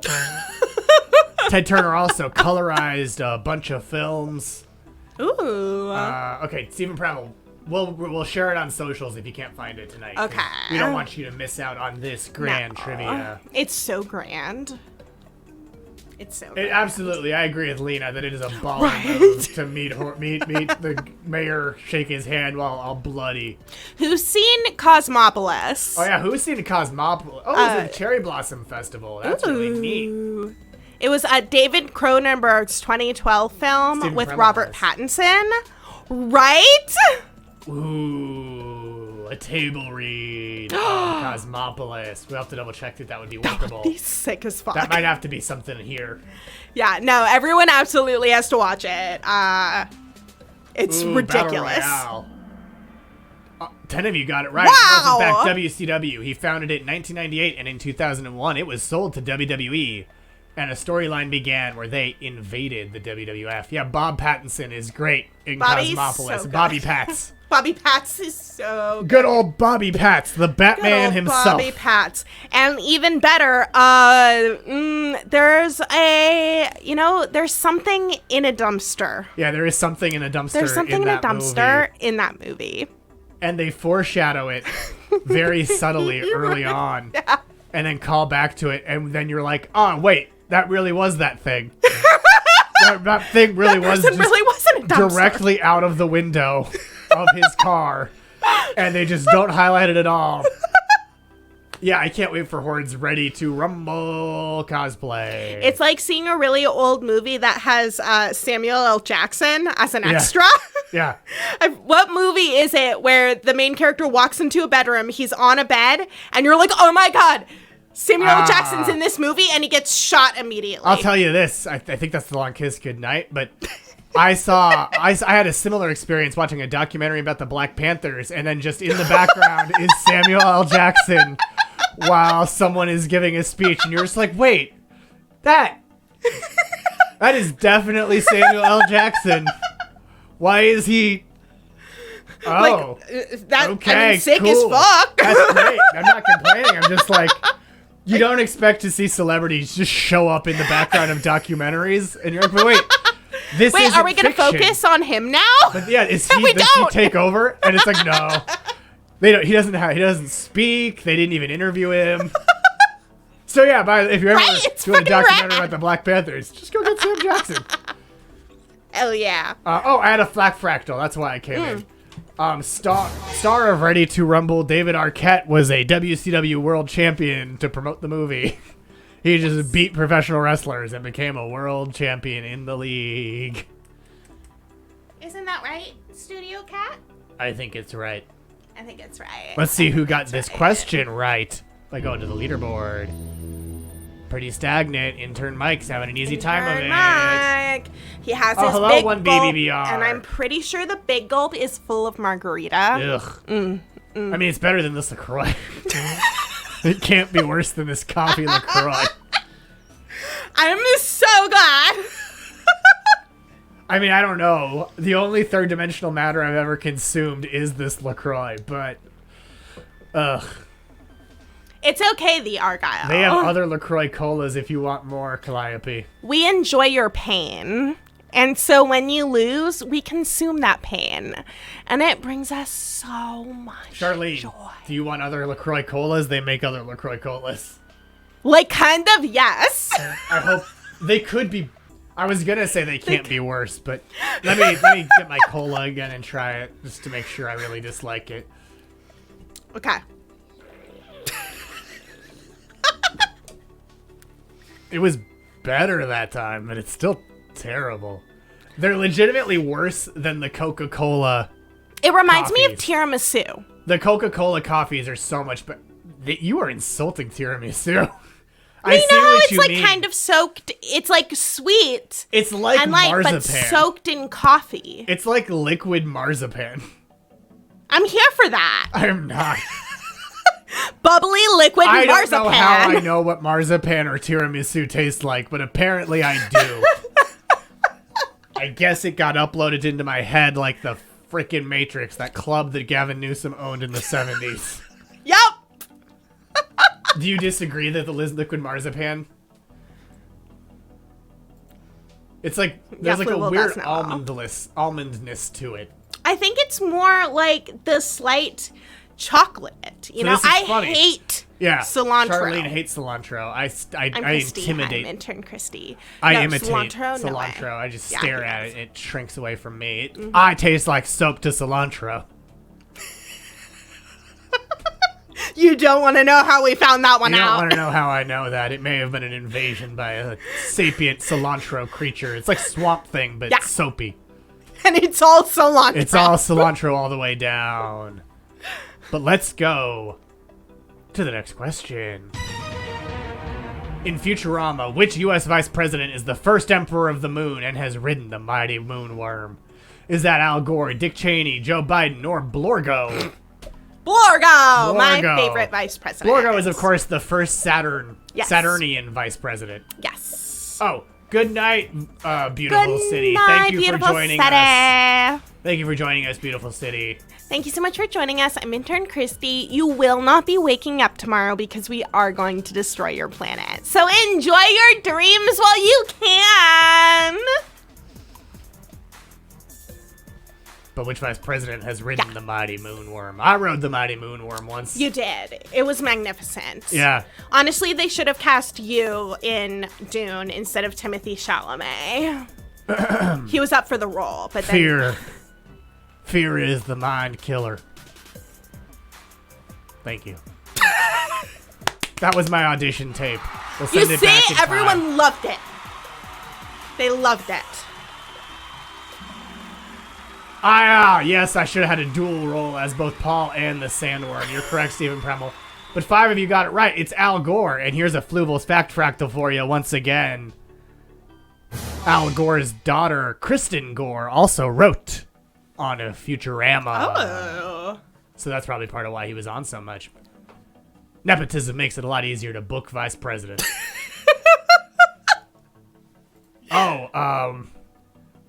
Ted Turner also colorized a bunch of films. Ooh. Okay, Stephen Prattle. We'll share it on socials if you can't find it tonight. 'cause Okay. We don't want you to miss out on this grand trivia. It's so grand. It's so grand. Absolutely, I agree with Lena that it is a baller Right? move to meet the mayor, shake his hand while all bloody. Who's seen Cosmopolis? Oh yeah, who's seen the Cosmopolis? Oh, it was a Cherry Blossom Festival. That's really neat. Ooh. It was David Cronenberg's 2012 film Steven with Kremlin Robert has. Pattinson. Right? Ooh, a table read on Cosmopolis. We'll have to double check that would be workable. He's sick as fuck. That might have to be something here. Yeah, no, everyone absolutely has to watch it. It's Ooh, ridiculous. Battle Royale. 10 of you got it right. Wow. It was, in fact, WCW. He founded it in 1998, and in 2001, it was sold to WWE. And a storyline began where they invaded the WWF. Yeah, Bob Pattinson is great in Bobby's Cosmopolis. so good. Bobby Pats. Bobby Pats is so Good old Bobby Pats, the good. Batman Old himself. Bobby Pats. And even better, there's there's something in a dumpster. Yeah, there is something in a dumpster. There's something in a dumpster movie. in that movie. And they foreshadow it very subtly early on. Yeah. And then call back to it, and then you're like, oh, wait, that really was that thing. that thing really was Person just really wasn't a dumpster. directly out of the window of his car. And they just don't highlight it at all. Yeah, I can't wait for Horde's Ready to Rumble cosplay. It's like seeing a really old movie that has Samuel L. Jackson as an extra. Yeah. What movie is it where the main character walks into a bedroom, he's on a bed, and you're like, oh my god, Samuel L. Jackson's in this movie, and he gets shot immediately. I'll tell you this. I think that's The Long Kiss Goodnight, but I had a similar experience watching a documentary about the Black Panthers, and then just in the background is Samuel L. Jackson while someone is giving a speech, and you're just like, wait, that is definitely Samuel L. Jackson. Why is he... Oh, okay, sick cool. as fuck. That's great. I'm not complaining. I'm just like, you don't expect to see celebrities just show up in the background of documentaries, and you're like, but wait, this Wait, isn't are we going to fiction. focus on him now? But yeah, does We he don't. take over? And it's like, no, they don't. He doesn't speak. They didn't even interview him. So yeah, if you're ever Right? It's doing a fucking documentary rad. about the Black Panthers, just go get Sam Jackson. Hell yeah. I had a flack fractal. That's why I came in. Star of Ready to Rumble, David Arquette was a WCW World Champion to promote the movie. He just beat professional wrestlers and became a world champion in the league. Isn't that right, Studio Cat? I think it's right. I think it's right. Let's see who got this question right by going to the leaderboard. Pretty stagnant. Intern Mike's having an easy time of it. Mike. He has his hello, big one gulp, BBBR. and I'm pretty sure the big gulp is full of margarita. Ugh. I mean, it's better than this LaCroix. It can't be worse than this coffee LaCroix. I'm so glad. I mean, I don't know. The only third dimensional matter I've ever consumed is this LaCroix, but ugh. It's okay, the Argyle. They have other LaCroix colas if you want more, Calliope. We enjoy your pain. And so when you lose, we consume that pain. And it brings us so much Charlene, joy. do you want other LaCroix colas? They make other LaCroix colas. Like, kind of, yes. I hope they could be. I was gonna say they can't be worse, but let me get my cola again and try it just to make sure I really dislike it. Okay. It was better that time, but it's still terrible. They're legitimately worse than the Coca-Cola. It reminds me of Coffees. tiramisu. The Coca-Cola coffees are so much better. You are insulting tiramisu. I You see know how what it's you like mean. kind of soaked. It's like sweet It's like and like, marzipan. but soaked in coffee. It's like liquid marzipan. I'm here for that. I'm not. Bubbly liquid I don't marzipan. know how I know what marzipan or tiramisu tastes like, but apparently I do. I guess it got uploaded into my head like the frickin' Matrix, that club that Gavin Newsom owned in the 70s. Yep. Do you disagree that the liquid marzipan? It's like there's like a Fluval weird does know. almondness to it. I think it's more like the slight chocolate. You So know, this is I funny. hate Yeah, cilantro. Charlene hates cilantro. I I'm Kristie. intimidate. I'm intern Kristie. I No, imitate cilantro. No way. cilantro. I just Yeah, stare he at does. it. It shrinks away from me. I taste like soap to cilantro. You don't want to know how we found that one You don't out. want to know how I know that. It may have been an invasion by a sapient cilantro creature. It's like Swamp Thing, but Yeah. soapy. And it's all cilantro. It's all cilantro all the way down. But let's go to the next question. In Futurama, which U.S. Vice President is the first Emperor of the Moon and has ridden the mighty moonworm? Is that Al Gore, Dick Cheney, Joe Biden, or Blorgo? Blorgo, my Blorgo. favorite vice president. Blorgo is, of course, the first Yes. Saturnian Vice President. Yes. Oh, good night, beautiful Good city. night, Thank you beautiful for joining city. us. Thank you for joining us, beautiful city. Thank you so much for joining us. I'm intern Kristie. You will not be waking up tomorrow because we are going to destroy your planet. So enjoy your dreams while you can. But which vice president has ridden the mighty moonworm? I rode the mighty moonworm once. You did. It was magnificent. Yeah. Honestly, they should have cast you in Dune instead of Timothée Chalamet. He was up for the role, but then Fear. Fear is the mind killer. Thank you. That was my audition tape. We'll you send it back see, in time. everyone loved it. They loved it. Yes, I should have had a dual role as both Paul and the Sandworm. You're correct, Stephen Premel. But 5 of you got it right. It's Al Gore. And here's a Fluval's fact fractal for you once again. Al Gore's daughter, Kristen Gore, also wrote on a Futurama. Oh. So that's probably part of why he was on so much. Nepotism makes it a lot easier to book vice president.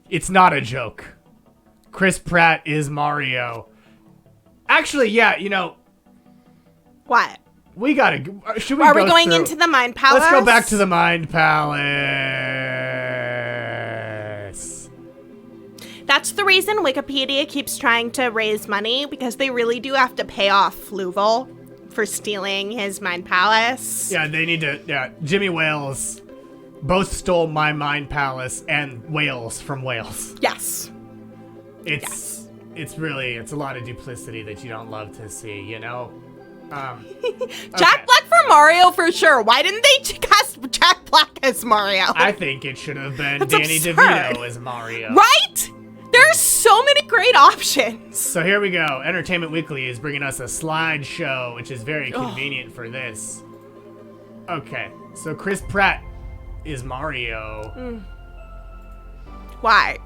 It's not a joke. Chris Pratt is Mario. Actually, yeah, you know, What? we gotta. Should we? Are go we going through- into the Mind Palace? Let's go back to the Mind Palace. That's the reason Wikipedia keeps trying to raise money, because they really do have to pay off Fluval for stealing his Mind Palace. Yeah, they need to. Yeah, Jimmy Wales both stole my Mind Palace and Wales from Wales. Yes. It's really a lot of duplicity that you don't love to see, you know. Jack Black for Mario for sure. Why didn't they cast Jack Black as Mario? I think it should have been That's Danny absurd. DeVito as Mario. Right? There's so many great options. So here we go. Entertainment Weekly is bringing us a slideshow, which is very convenient for this. Okay, so Chris Pratt is Mario. Why?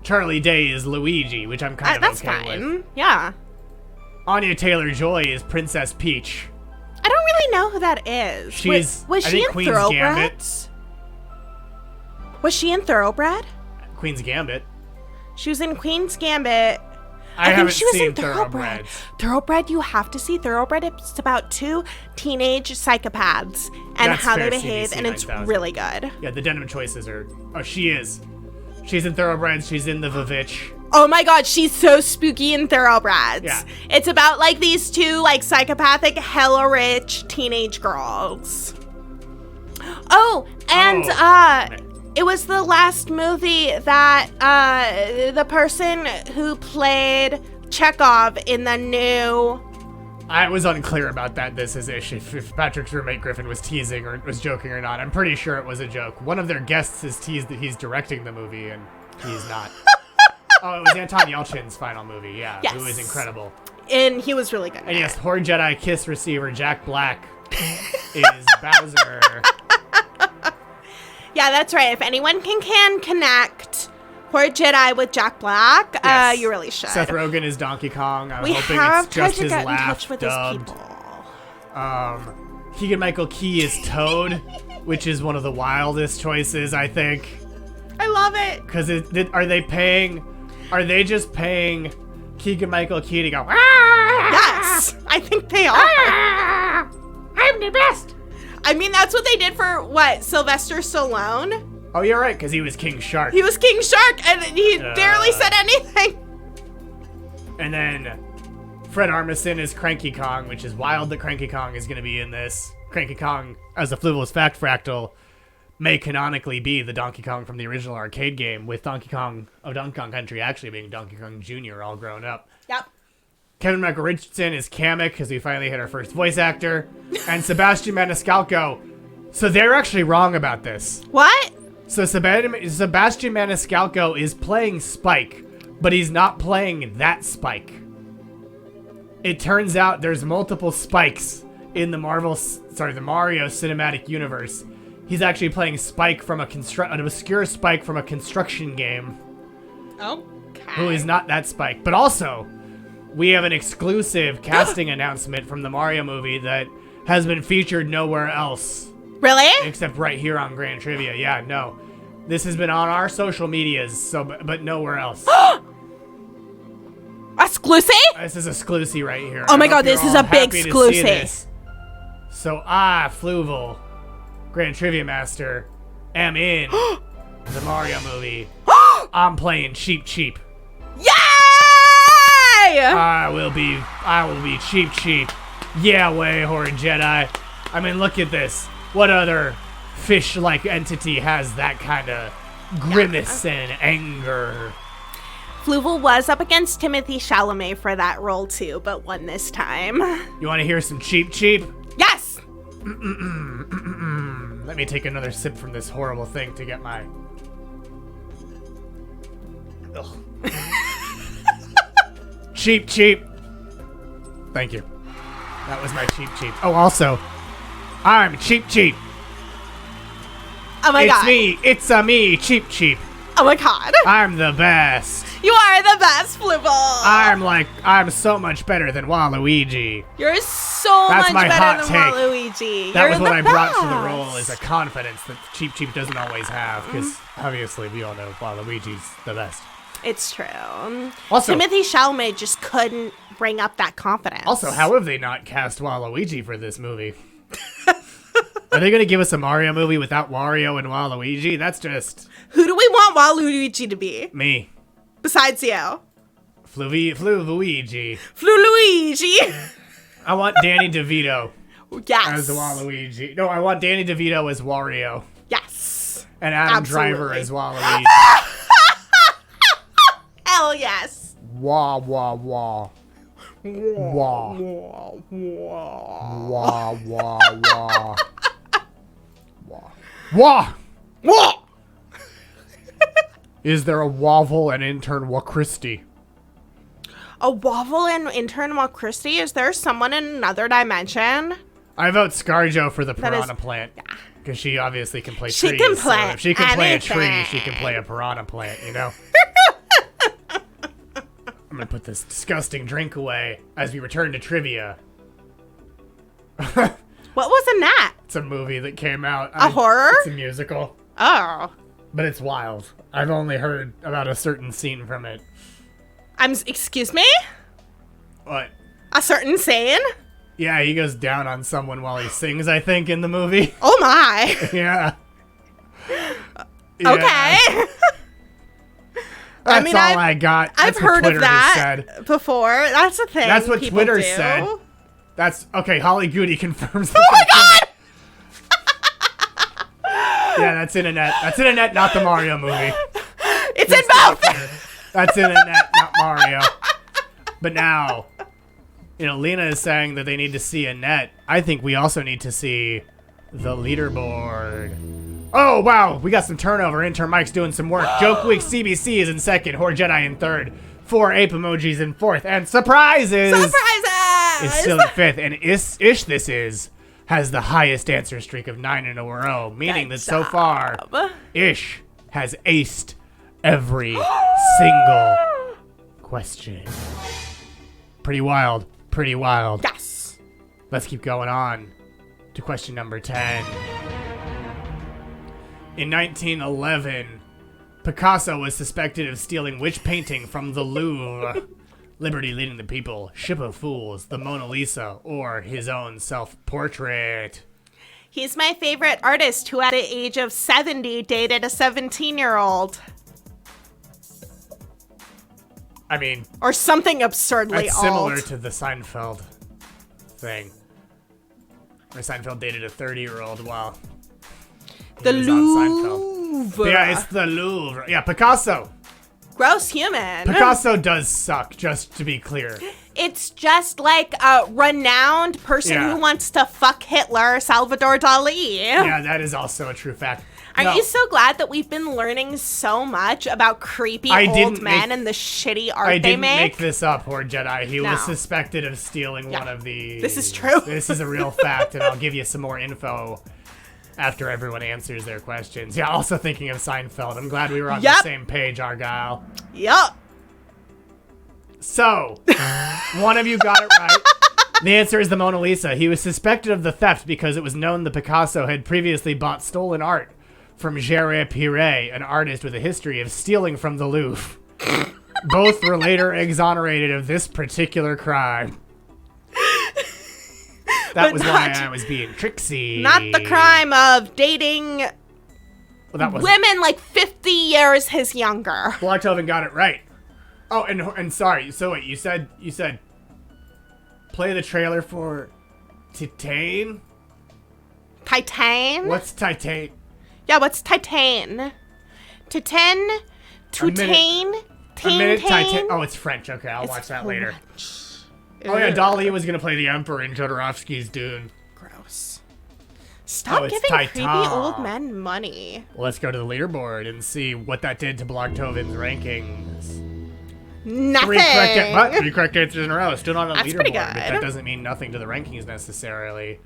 Charlie Day is Luigi, which I'm kind of That's okay fine. with. Yeah. Anya Taylor-Joy is Princess Peach. I don't really know who that is. She's, was I she think, in Queen's Thoroughbreds? Was she in Thoroughbred? Queen's Gambit. She was in Queen's Gambit. I think haven't she was seen in Thoroughbred. Thoroughbreds. Thoroughbred, you have to see Thoroughbred. It's about 2 teenage psychopaths and That's how fair, they behave, CDC and it's 9000. really good. Yeah, the denim choices are... Oh, she is. She's in Thoroughbreds. She's in the Vavitch. Oh my god, she's so spooky in Thoroughbreds. Yeah. It's about like these 2 like psychopathic, hella rich teenage girls. Oh, and it was the last movie that the person who played Chekhov in the new... I was unclear about that this is ish if Patrick's roommate Griffin was teasing or was joking or not. I'm pretty sure it was a joke. One of their guests has teased that he's directing the movie, and he's not. Oh, it was Anton Yelchin's final movie, yeah, Yes. who was incredible. And he was really good. And yes, HordeJedi Kiss receiver Jack Black is Bowser. Yeah, that's right. If anyone can connect HordeJedi with Jack Black, Yes. you really should. Seth Rogen is Donkey Kong. I'm we hoping have it's tried just to his get in laugh touch with dubbed. those people. Keegan Michael Key is Toad, which is one of the wildest choices, I think. I love it. Because are they just paying Keegan Michael Key to go, "Ah, Yes, I think they are. ah, I'm the best." I mean, that's what they did for, Sylvester Stallone? Oh, you're right, because he was King Shark. He was King Shark, and he barely said anything. And then Fred Armisen is Cranky Kong, which is wild that Cranky Kong is going to be in this. Cranky Kong, as a Fluval's Fact Fractal, may canonically be the Donkey Kong from the original arcade game, with Donkey Kong of Donkey Kong Country actually being Donkey Kong Jr. all grown up. Yep. Kevin Michael Richardson is Kamek, because we finally hit our first voice actor. And Sebastian Maniscalco. So they're actually wrong about this. What? So Sebastian Maniscalco is playing Spike, but he's not playing that Spike. It turns out there's multiple Spikes in the Mario Cinematic Universe. He's actually playing Spike from an obscure Spike from a construction game. Okay. Who is not that Spike. But also, we have an exclusive casting announcement from the Mario movie that has been featured nowhere else. Really? Except right here on Grand Trivia. Yeah, no. This has been on our social medias, but nowhere else. Exclusive? This is exclusive right here. Oh my I hope god, this you're is all a big happy to see exclusive. this. So Fluval, Grand Trivia Master, am in the Mario movie. I'm playing Cheep. Yay! I will be Cheep. Yeah, way, HordeJedi. I mean, look at this. What other fish-like entity has that kind of grimace and anger? Fluval was up against Timothy Chalamet for that role too, but won this time. You want to hear some Cheep? Yes! Let me take another sip from this horrible thing to get my... Ugh. Cheep. Thank you. That was my Cheep. Oh, also, I'm Cheep. Oh my god. It's me, Cheep. Oh my god. I'm the best. You are the best, Fluval. I'm so much better than Waluigi. You're so That's much my better hot than take. Waluigi. That You're was what the I brought to the best. role, is a confidence that Cheep doesn't always have, because obviously we all know Waluigi's the best. It's true. Also- Timothy Chalamet just couldn't bring up that confidence. Also, how have they not cast Waluigi for this movie? Are they going to give us a Mario movie without Wario and Waluigi? That's just Who do we want Waluigi to be? me. Besides you. Fluigi. Fluigi. I want Danny DeVito Yes. as Waluigi. No, I want Danny DeVito as Wario. Yes. And Adam Absolutely. Driver as Waluigi. Hell yes. Wah, wah, wah. Wah. Wah, wah, wah. Wah! Whoa. Is there a Fluval and Intern Kristie? A Waffle and Intern Kristie? Is there someone in another dimension? I vote ScarJo for the That is- piranha plant. Because she obviously can play She trees. can so play if she can play a tree, anything. she can play a piranha plant, you know? I'm gonna put this disgusting drink away as we return to trivia. What was in that? It's a movie that came out. A horror? It's a musical. Oh. But it's wild. I've only heard about a certain scene from it. Excuse me? What? A certain scene? Yeah, he goes down on someone while he sings, I think, in the movie. Oh my. Yeah. Okay. That's all I got. I've That's what heard Twitter of that said. before. That's a thing. That's what people Twitter do. said. That's okay. Holly Goody confirms. Oh my god! Yeah, that's internet. That's internet, not the Mario movie. It's in both. That's internet, not Mario. But now, Lena is saying that they need to see Annette. I think we also need to see the leaderboard. Oh wow, we got some turnover. Intern Mike's doing some work. Joke Week CBC is in second. HordeJedi in third. 4 ape emojis in fourth. And surprises! Surprises! Is still in fifth. And Ish This Is has the highest answer streak of 9 in a row, meaning Good that so job. far, Ish has aced every single question. Pretty wild. Yes. Let's keep going on to question number 10. In 1911, Picasso was suspected of stealing which painting from the Louvre? Liberty Leading the People, Ship of Fools, the Mona Lisa, or his own self-portrait? He's my favorite artist who at the age of 70 dated a 17-year-old. I mean, or something absurdly that's old. similar to the Seinfeld thing. Where Seinfeld dated a 30-year-old while the he was on Seinfeld. Louvre. Yeah, it's the Louvre. Yeah, Picasso. Gross human. Picasso does suck, just to be clear. It's just like a renowned person who wants to fuck Hitler, Salvador Dali. Yeah, that is also a true fact. Aren't you so glad that we've been learning so much about creepy old men and the shitty art they make? I didn't make this up, HordeJedi. He was suspected of stealing one of the... This is true. This is a real fact, and I'll give you some more info after everyone answers their questions. Yeah, also thinking of Seinfeld. I'm glad we were on the same page, Argyle. Yup. So, one of you got it right. The answer is the Mona Lisa. He was suspected of the theft because it was known that Picasso had previously bought stolen art from Gérard Piré, an artist with a history of stealing from the Louvre. Both were later exonerated of this particular crime. That was why I was being tricksy. Not the crime of dating women like 50 years his younger. Blocktoven got it right. Oh, and sorry. So wait, you said play the trailer for Titane? Titane? What's Titane? Yeah, what's Titane? Titane? Tutane? Titane? Oh, it's French. Okay, I'll watch that later. Oh yeah, Dali was gonna play the Emperor in Jodorowsky's Dune. Gross. Stop giving creepy old men money. Well, let's go to the leaderboard and see what that did to Blocktoven's rankings. Nothing. Three correct answers in a row. Still not on the That's leaderboard, pretty good. but that doesn't mean nothing to the rankings necessarily.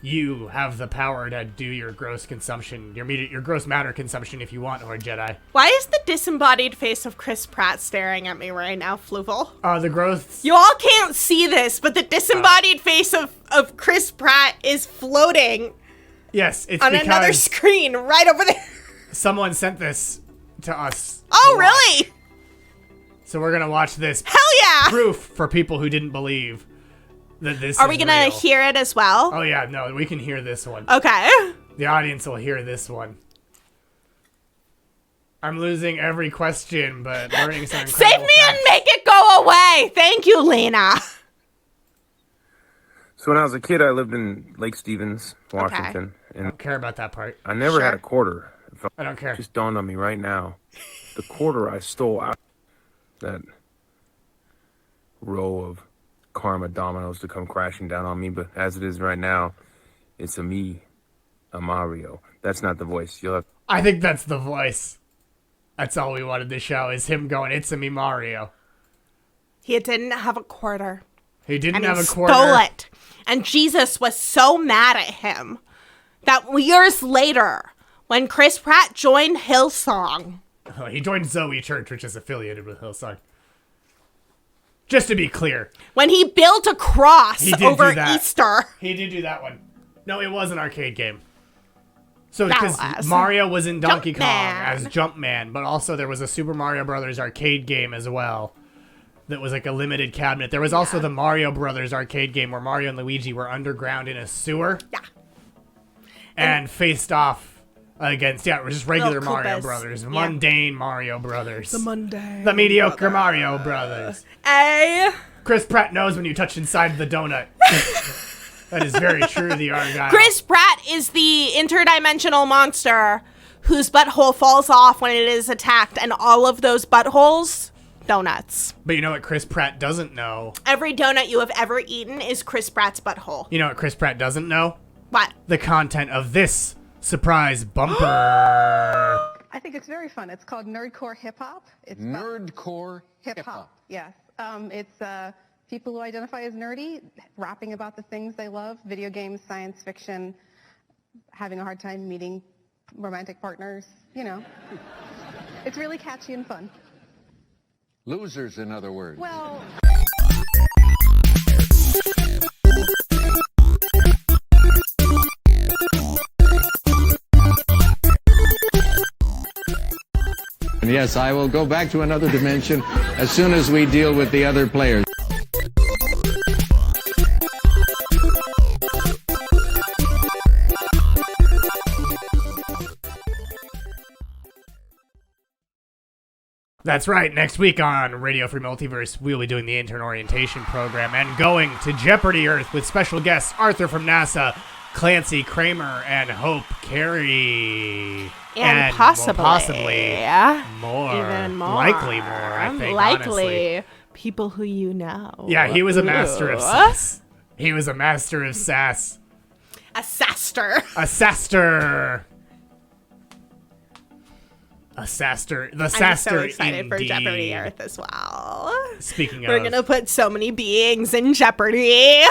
You have the power to do your gross consumption, your gross matter consumption if you want, HordeJedi. Why is the disembodied face of Chris Pratt staring at me right now, Fluval? The gross... You all can't see this, but the disembodied face of Chris Pratt is floating. Yes, it's on because another screen right over there. Someone sent this to us. Oh, really? So we're gonna watch this. Hell yeah! Proof for people who didn't believe that this Are we gonna hear it as well? Oh yeah, no, we can hear this one. Okay. The audience will hear this one. I'm losing every question, but learning some incredible Save me and make it go away! Thank you, Lena. So when I was a kid, I lived in Lake Stevens, Washington. I don't care about that part. I never had a quarter. I don't care. It just dawned on me right now. The quarter I stole out that row of karma dominoes to come crashing down on me, but as it is right now, it's a Mario. That's not the voice. I think that's the voice. That's all we wanted to show is him going, "It's a me, Mario." He didn't have a quarter. He didn't have a quarter. Stole it. And Jesus was so mad at him that years later, when Chris Pratt joined Hillsong. He joined Zoe Church, which is affiliated with Hillsong. Just to be clear. When he built a cross over Easter. He did do that one. No, it was an arcade game. So because Mario was in Donkey Kong as Jumpman, but also there was a Super Mario Brothers arcade game as well. That was like a limited cabinet. There was also the Mario Brothers arcade game where Mario and Luigi were underground in a sewer. Yeah. And faced off against, it was just regular Little Mario Koopas. Brothers. Mundane Mario Brothers. The mundane. The mediocre Mario Brothers. Chris Pratt knows when you touch inside the donut. That is very true, the Argyle. Chris Pratt is the interdimensional monster whose butthole falls off when it is attacked, and all of those buttholes, donuts. But you know what Chris Pratt doesn't know? Every donut you have ever eaten is Chris Pratt's butthole. You know what Chris Pratt doesn't know? What? The content of this surprise bumper. I think it's very fun. It's called Nerdcore Hip Hop. It's Nerdcore Hip Hop. Yes. It's people who identify as nerdy, rapping about the things they love, video games, science fiction, having a hard time meeting romantic partners, you know. It's really catchy and fun. Losers, in other words. Well... Yes, I will go back to another dimension as soon as we deal with the other players. That's right. Next week on Radio Free Multiverse, we'll be doing the intern orientation program and going to Jeopardy Earth with special guests Arthur from NASA, Clancy Kramer, and Hope Carey. And possibly more. Even more. Likely more, I think, Likely. honestly. People who you know. Yeah, he was a master of sass. He was a master of sass. A saster. A saster. A saster. The saster, I'm so excited indeed. for Jeopardy Earth as well. Speaking We're of... going to put so many beings in Jeopardy.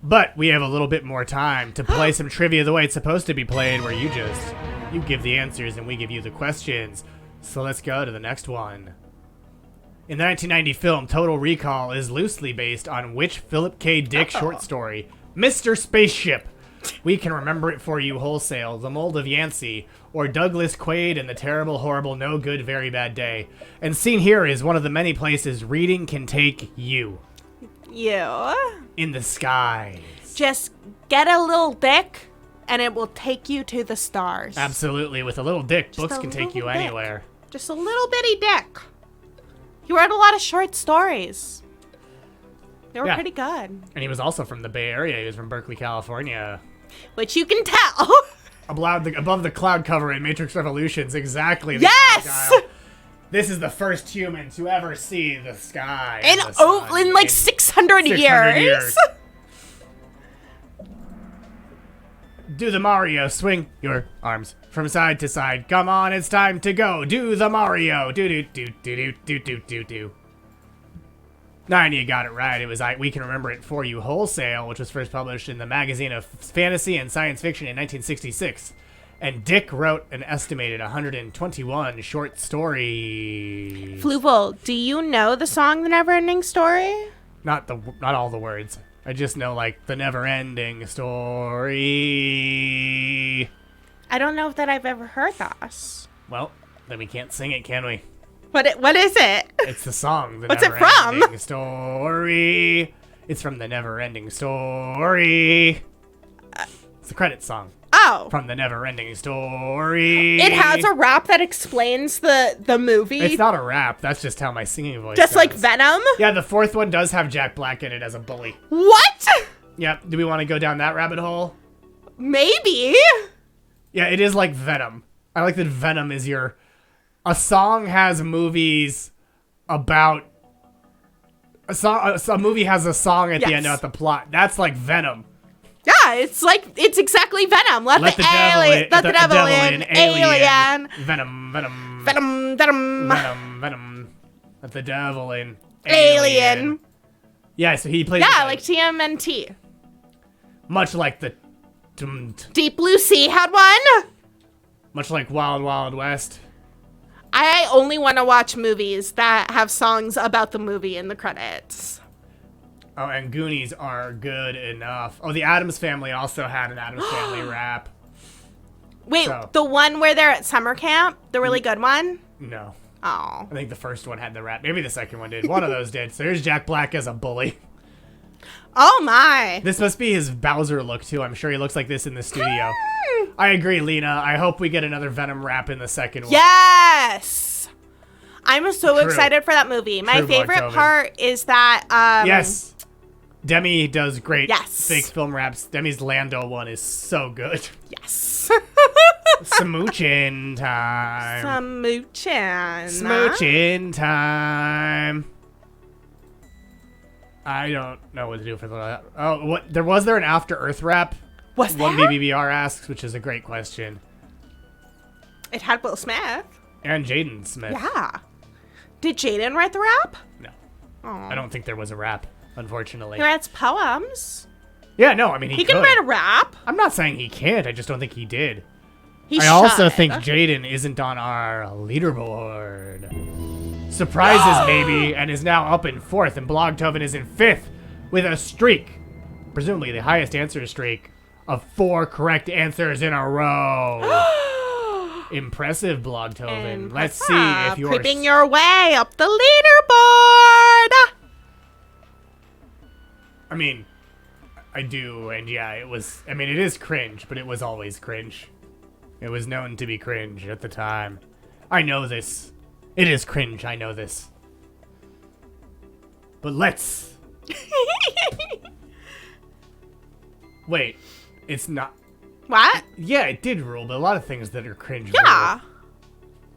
But we have a little bit more time to play some trivia the way it's supposed to be played, where you give the answers and we give you the questions. So let's go to the next one. In the 1990 film, Total Recall is loosely based on which Philip K. Dick short story? Mr. Spaceship. We Can Remember It For You Wholesale, The Mold of Yancey, or Douglas Quaid and the Terrible, Horrible, No Good, Very Bad Day. And seen here is one of the many places reading can take you. You. In the skies. Just get a little dick, and it will take you to the stars. Absolutely. With a little dick, books a can take you little dick. anywhere. Just a little bitty dick. He wrote a lot of short stories. They were pretty good. And he was also from the Bay Area. He was from Berkeley, California. Which you can tell. Above the cloud cover in Matrix Revolutions, exactly. Yes! This is the first human to ever see the sky. In and the sun in like 600 years. Do the Mario. Swing your arms from side to side. Come on, it's time to go. Do the Mario. Do do do do do do do do do. 9, you got it right. It was We Can Remember It For You Wholesale, which was first published in the Magazine of Fantasy and Science Fiction in 1966. And Dick wrote an estimated 121 short stories. Fluval, do you know the song The Neverending Story? Not all the words. I just know, like, the never-ending story. I don't know that I've ever heard this. Well, then we can't sing it, can we? What is it? It's the song, The What's it from? Never-ending Story. It's from The Never-ending Story. It's the credits song. Oh. From The Never-ending Story. It has a rap that explains the movie. It's not a rap. That's just how my singing voice Just goes. like Venom? Yeah, the fourth one does have Jack Black in it as a bully. What? Yep. Do we want to go down that rabbit hole? Maybe. Yeah, it is like Venom. I like that Venom is your... A song has movies about... A movie has a song at the end about the plot. That's like Venom. Yeah, it's exactly Venom. Let the devil in. Alien. Venom. Venom. Let the devil in. Alien. Yeah, so he plays... Yeah, like TMNT. Much like the... Deep Blue Sea had one. Much like Wild Wild West. I only want to watch movies that have songs about the movie in the credits. Oh, and Goonies are good enough. Oh, the Addams Family also had an Addams Family rap. Wait, the one where they're at summer camp? The really good one? No. Oh. I think the first one had the rap. Maybe the second one did. One of those did. So here's Jack Black as a bully. Oh, my. This must be his Bowser look, too. I'm sure he looks like this in the studio. I agree, Lena. I hope we get another Venom rap in the second one. Yes! I'm so excited for that movie. My favorite part is that... yes. Demi does great Yes. fake film raps. Demi's Lando one is so good. Yes. Smooching time. Smooching time. I don't know what to do for that. Oh, what? Was there an After Earth rap? Was there? One BBBR asks, which is a great question. It had Will Smith. And Jaden Smith. Yeah. Did Jaden write the rap? No. Aww. I don't think there was a rap, unfortunately. He writes poems. Yeah, no, I mean, he can write a rap. I'm not saying he can't, I just don't think he did. He I also think Jaden isn't on our leaderboard. Surprises, maybe, and is now up in 4th, and Blogtoven is in 5th with a streak. Presumably the highest answer streak of 4 correct answers in a row. Impressive, Blogtoven. Let's see if you're... Creeping your way up the leaderboard. I mean, I do, and yeah, it was... I mean, it is cringe, but it was always cringe. It was known to be cringe at the time. I know this. It is cringe, I know this. But let's... Wait, it's not... What? Yeah, it did rule, but a lot of things that are cringe Yeah. rule.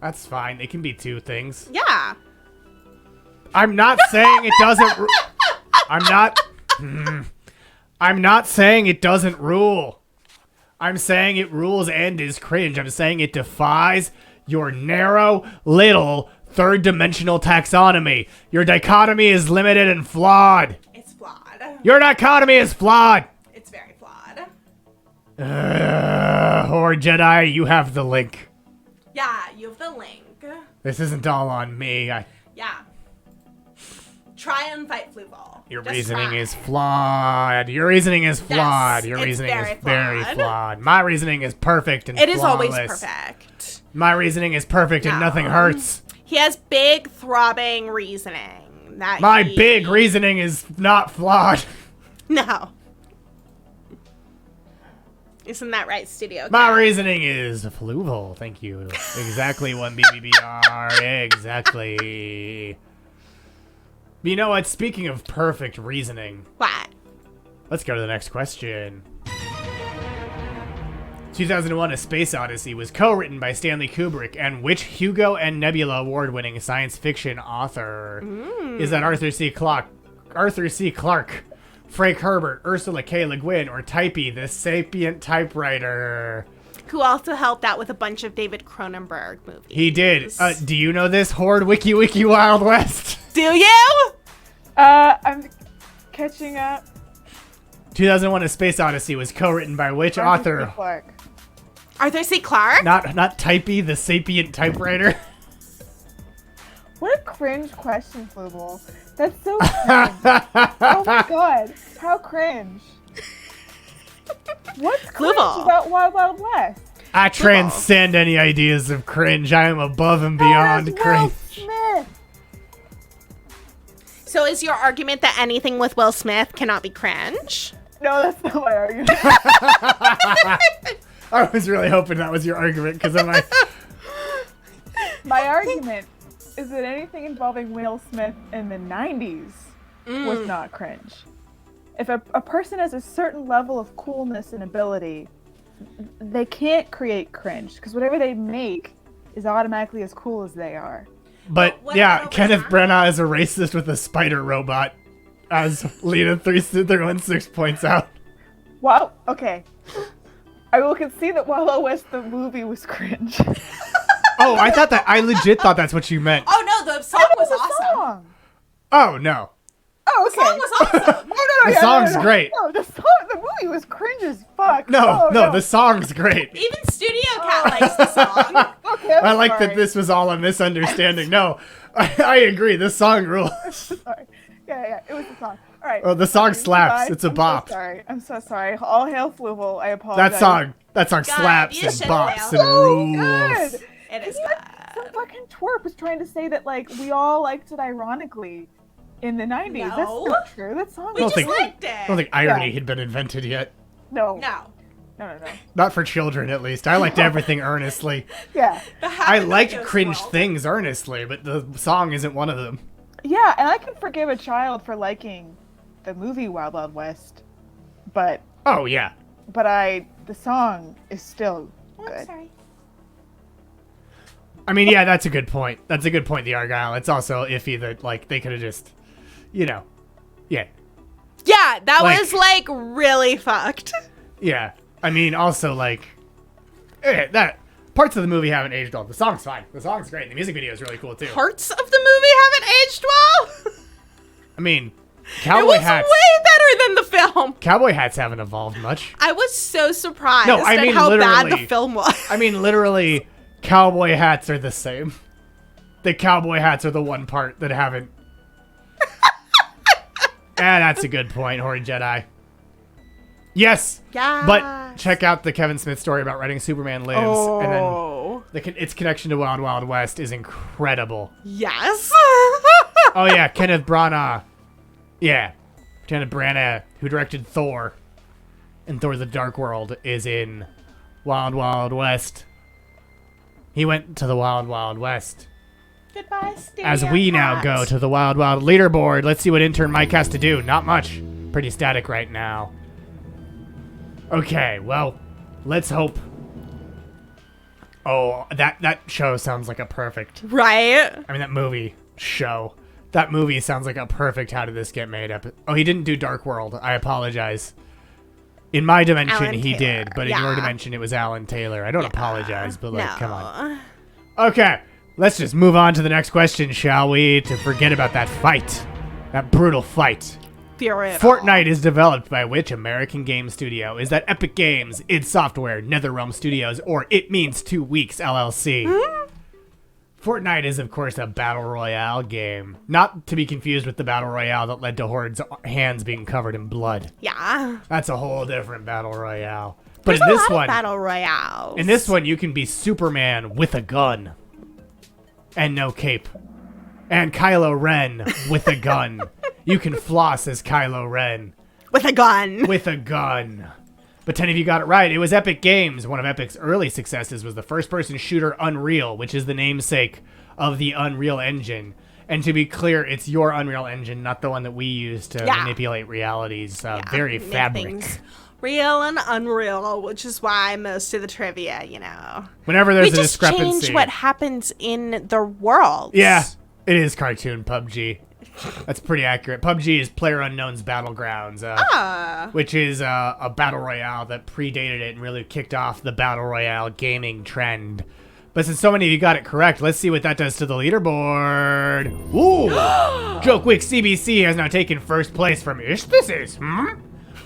That's fine. It can be two things. Yeah. I'm not saying it doesn't... I'm not saying it doesn't rule. I'm saying it rules and is cringe. I'm saying it defies your narrow, little, third-dimensional taxonomy. Your dichotomy is limited and flawed. It's flawed. Your dichotomy is flawed. It's very flawed. HordeJedi, you have the link. Yeah, you have the link. This isn't all on me. Yeah. Try and fight Fluval. Your Just reasoning try. is flawed. Your reasoning is flawed. Your it's reasoning very is very flawed. flawed. My reasoning is perfect and It is always flawless. perfect. My reasoning is perfect and No. nothing hurts. He has big, throbbing reasoning. My big reasoning is not flawed. No. Isn't that right, Studio My Cat? reasoning is Fluval. Thank you. Exactly one BBBR. Exactly. But you know what? Speaking of perfect reasoning, What? let's go to the next question. 2001: A Space Odyssey was co-written by Stanley Kubrick and which Hugo and Nebula award-winning science fiction author? Is that Arthur C. Clarke, Frank Herbert, Ursula K. Le Guin, or Typee, the sapient typewriter? Who also helped out with a bunch of David Cronenberg movies. He did. Do you know this? Horde Wiki Wiki Wild West. Do you? I'm catching up. 2001: A Space Odyssey was co-written by which Arthur C. author? Clarke. Arthur C. Clarke? Not Typee, the sapient typewriter. What a cringe question, Fluval. That's so cringe. Oh my god. How cringe. What's cringe Fluval. about Wild Wild West? I transcend any ideas of cringe. I am above and beyond Will cringe. Smith. So is your argument that anything with Will Smith cannot be cringe? No, that's not my argument. I was really hoping that was your argument because I'm like, My argument is that anything involving Will Smith in the 90s was not cringe. If a person has a certain level of coolness and ability, they can't create cringe because whatever they make is automatically as cool as they are. but what yeah, about Kenneth over Branagh is a racist with a spider robot, as Lena 316 points out. Wow, okay. I will concede that Wild Wild West, the movie, was cringe. Oh, I legit thought that's what you meant. Oh no, the song It was was a awesome. song. Oh no, Oh, okay. The song was awesome. the song's great. No, the movie was cringe as fuck. No, Oh, no, the song's great. Even Studio Cat likes the song. Okay, I'm I like sorry. that this was all a misunderstanding. No, I agree. This song rules. Sorry. Yeah, it was the song. All right. Oh, the song Sorry. slaps. Goodbye. It's a I'm bop. So sorry. I'm so sorry. All hail Fluval. I apologize. That song slaps you and should bops have. and So rules. good. It is Some good. fucking twerp was trying to say that like we all liked it ironically in the 90s. No. That's not true. That song We was just think- liked I don't it. think irony Yeah. had been invented yet. no. No. Not for children, at least. I liked everything earnestly. Yeah. I liked cringe things earnestly, but the song isn't one of them. Yeah, and I can forgive a child for liking the movie Wild Wild West, but Oh, yeah. the song is still I'm good. sorry. I mean, yeah, that's a good point. That's a good point, the Argyle. It's also iffy that, like, they could have just, yeah. Yeah, that Like- was like really fucked. Yeah. I mean, also, like, that parts of the movie haven't aged well. The song's fine. The song's great. The music video is really cool, too. Parts of the movie haven't aged well. I mean, It cowboy was hats. way better than the film. Cowboy hats haven't evolved much. I was so surprised No, I at mean how bad the literally. film was. I mean, literally, cowboy hats are the same. The cowboy hats are the one part that haven't. That's a good point, HordeJedi. Yes. Yeah. But check out the Kevin Smith story about writing Superman Lives, and then Oh. its connection to Wild Wild West is incredible. Yes. Oh yeah, Kenneth Branagh. Yeah, Kenneth Branagh, who directed Thor and Thor: The Dark World, is in Wild Wild West. He went to the Wild Wild West. Goodbye, Stereo As we now Cat. go to the Wild Wild leaderboard, let's see what intern Mike has to do. Not much. Pretty static right now. Okay, well, let's hope. Oh, that show sounds like a perfect. Right? I mean, that movie show. That movie sounds like a perfect How Did This Get Made up. Oh, he didn't do Dark World. I apologize. In my dimension, Alan he Taylor. did, but in your Yeah. dimension, it was Alan Taylor. I don't apologize, but like, No. come on. Okay, let's just move on to the next question, shall we? To forget about that fight. That brutal fight. Theoretical. Fortnite is developed by which American game studio? Is that Epic Games, id Software, NetherRealm Studios, or It Means 2 Weeks LLC? Fortnite is, of course, a battle royale game. Not to be confused with the battle royale that led to Horde's hands being covered in blood. Yeah. That's a whole different battle royale. But There's in a this lot one, of battle royales. in this one, you can be Superman with a gun and no cape, and Kylo Ren with a gun. You can floss as Kylo Ren with a gun. with a gun. But 10 of you got it right. It was Epic Games. One of Epic's early successes was the first-person shooter Unreal, which is the namesake of the Unreal Engine. And to be clear, it's your Unreal Engine, not the one that we use to manipulate realities. Very Make fabric. things real and unreal, which is why most of the trivia, Whenever there's we a just discrepancy. change what happens in the world. Yeah, it is cartoon PUBG. That's pretty accurate. PUBG is PlayerUnknown's Battlegrounds, which is a battle royale that predated it and really kicked off the battle royale gaming trend. But since so many of you got it correct, let's see what that does to the leaderboard. Ooh! Joke Week CBC has now taken first place from This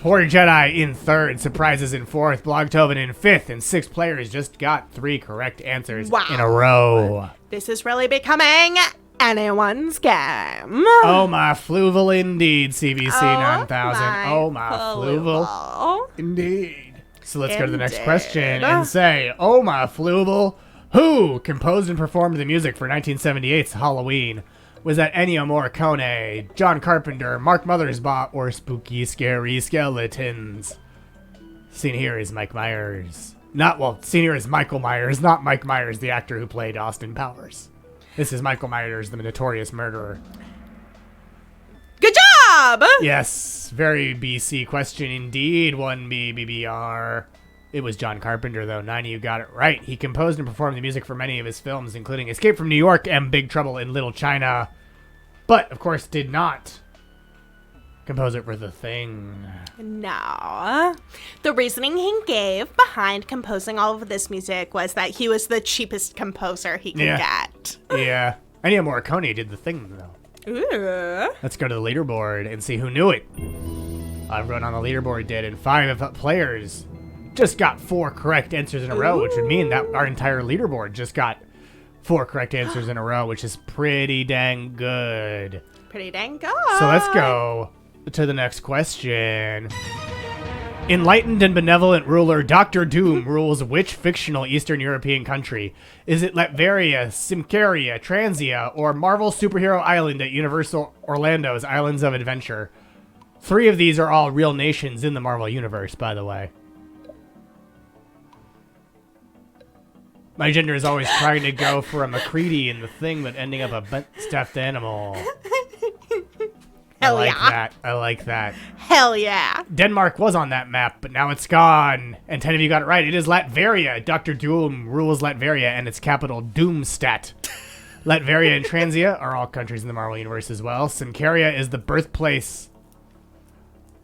HordeJedi in third, Surprises in fourth, Blogtoven in fifth, and 6 players just got 3 correct answers in a row. This is really becoming anyone's game. Oh my Fluval indeed, CBC 9000. Oh my Fluval Fluval. indeed. So let's go to the next question and say, oh my Fluval, who composed and performed the music for 1978's Halloween? Was that Ennio Morricone, John Carpenter, Mark Mothersbaugh, or Spooky Scary Skeletons? Seen here is Mike Myers. Seen here is Michael Myers, not Mike Myers, the actor who played Austin Powers. This is Michael Myers, the notorious murderer. Good job! Yes, very BC question indeed. 1B BBR. It was John Carpenter, though. 9 of you got it right. He composed and performed the music for many of his films, including Escape from New York and Big Trouble in Little China. But, of course, did not compose it for The Thing. No. The reasoning he gave behind composing all of this music was that he was the cheapest composer he could get. Yeah. Ennio Morricone did The Thing, though. Ooh. Let's go to the leaderboard and see who knew it. Everyone on the leaderboard did, and 5 players just got 4 correct answers in a row, which would mean that our entire leaderboard just got 4 correct answers in a row, which is pretty dang good. Pretty dang good. So let's go to the next question. Enlightened and benevolent ruler Dr. Doom rules which fictional Eastern European country? Is it Latveria, Simcaria, Transia, or Marvel Superhero Island at Universal Orlando's Islands of Adventure? 3 of these are all real nations in the Marvel Universe, by the way. My gender is always trying to go for a McCready in The Thing, but ending up a bent stuffed animal. I like that. Hell yeah. Denmark was on that map, but now it's gone. And 10 of you got it right. It is Latveria. Dr. Doom rules Latveria, and its capital, Doomstat. Latveria and Transia are all countries in the Marvel Universe as well. Simcaria is the birthplace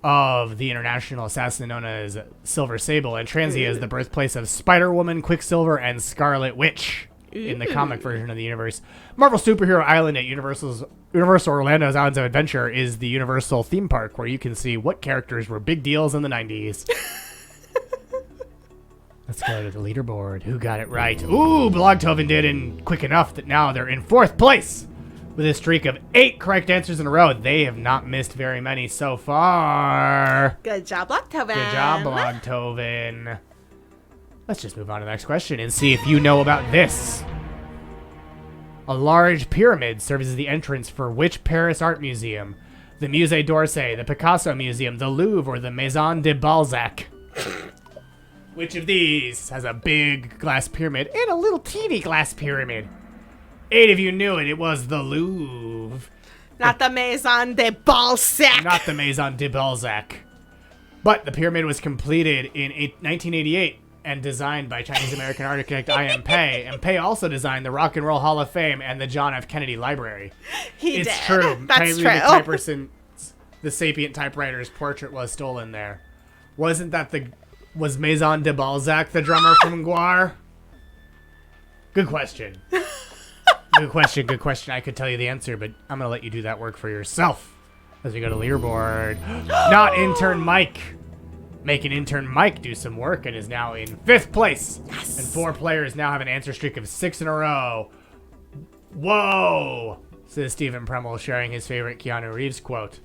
of the international assassin known as Silver Sable, and Transia is the birthplace of Spider-Woman, Quicksilver, and Scarlet Witch in the comic version of the universe. Marvel Superhero Island at Universal Orlando's Islands of Adventure is the Universal theme park where you can see what characters were big deals in the 90s. Let's go to the leaderboard. Who got it right? Ooh, Blogtoven did, and quick enough that now they're in 4th place with a streak of 8 correct answers in a row. They have not missed very many so far. Good job, Blogtoven. Good job, Blogtoven. Let's just move on to the next question and see if you know about this. A large pyramid serves as the entrance for which Paris art museum? The Musée d'Orsay, the Picasso Museum, the Louvre, or the Maison de Balzac? Which of these has a big glass pyramid and a little teeny glass pyramid? 8 of you knew it. It was the Louvre. Not the Maison de Balzac. Not the Maison de Balzac. But the pyramid was completed in 1988 and designed by Chinese-American architect I.M. Pei. And Pei also designed the Rock and Roll Hall of Fame and the John F. Kennedy Library. It's did. True. That's true. The sapient typewriter's portrait was stolen there. Was Maison de Balzac the drummer from Guar? Good question. Good question. I could tell you the answer, but I'm going to let you do that work for yourself as we go to leaderboard. Not intern Mike. Making intern Mike do some work and is now in 5th place. Yes. And 4 players now have an answer streak of 6 in a row. Whoa, says Stephen Premel, sharing his favorite Keanu Reeves quote.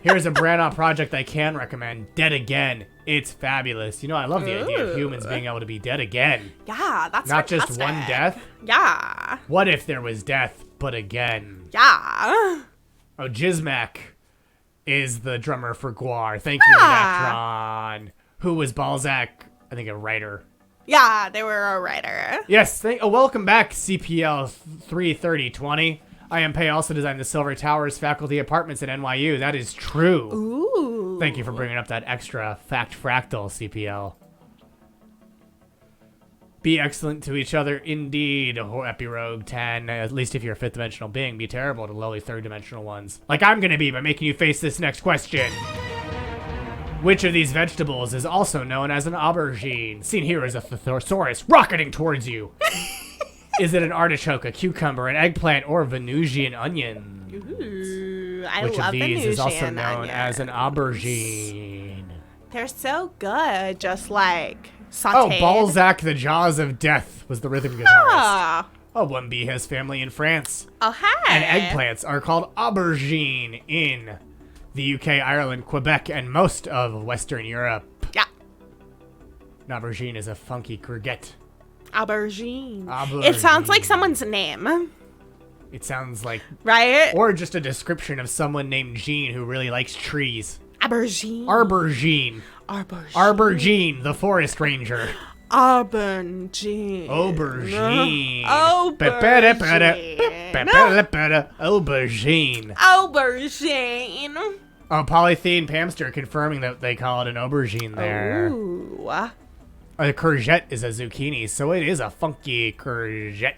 Here's a brand new project I can recommend. Dead Again. It's fabulous. You know, I love the idea of humans being able to be dead again. Yeah, that's Not fantastic. just one death. Yeah. What if there was death, but again? Yeah. Oh, Jizmac is the drummer for Guar. Thank you, Electron. Who was Balzac? I think a writer. Yeah, they were a writer. Yes. Welcome back, CPL 33020. I.M. Pei also designed the Silver Towers faculty apartments at NYU. That is true. Ooh. Thank you for bringing up that extra fact fractal, CPL. Be excellent to each other, indeed, Epirogue 10. At least if you're a 5th dimensional being, be terrible to lowly 3rd dimensional ones. Like I'm gonna be by making you face this next question. Which of these vegetables is also known as an aubergine? Seen here is a thesaurus rocketing towards you. Is it an artichoke, a cucumber, an eggplant, or Venusian onion? Ooh, I Which love of these is also Venusian known onions. as an aubergine? They're so good, just like Oh, sauteed. Balzac, the Jaws of Death was the rhythm guitarist. Oh, Oh, 1B has family in France. oh hi. And eggplants are called aubergine in the UK, Ireland, Quebec, and most of Western Europe. Yeah. An aubergine is a funky courgette. Aubergine. Aubergine. It sounds like someone's name, It sounds like, right? or just a description of someone named Jean who really likes trees. Aubergine. Aubergine. Aubergine. Aubergine, the forest ranger. Aubergine. Aubergine. Aubergine. Aubergine. Aubergine. Oh, Polythene Pamster confirming that they call it an aubergine there. Ooh. A courgette is a zucchini, so it is a funky courgette.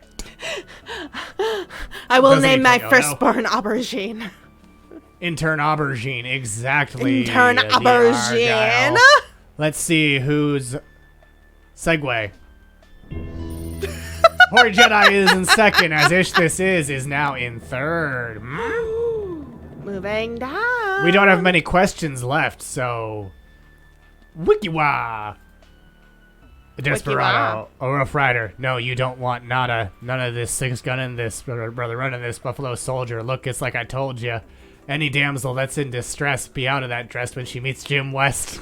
I will Doesn't name my anything, oh, no. firstborn Aubergine. Intern aubergine, exactly. Intern the aubergine. Argyle. Let's see who's segue. HordeJedi is in 2nd, as Ish This is now in 3rd. Moving down. We don't have many questions left, so Wikiwa. Desperado, a Rough Rider. No, you don't want none of this 6-gun in this, brother running this Buffalo Soldier. Look, it's like I told you. Any damsel that's in distress, be out of that dress when she meets Jim West.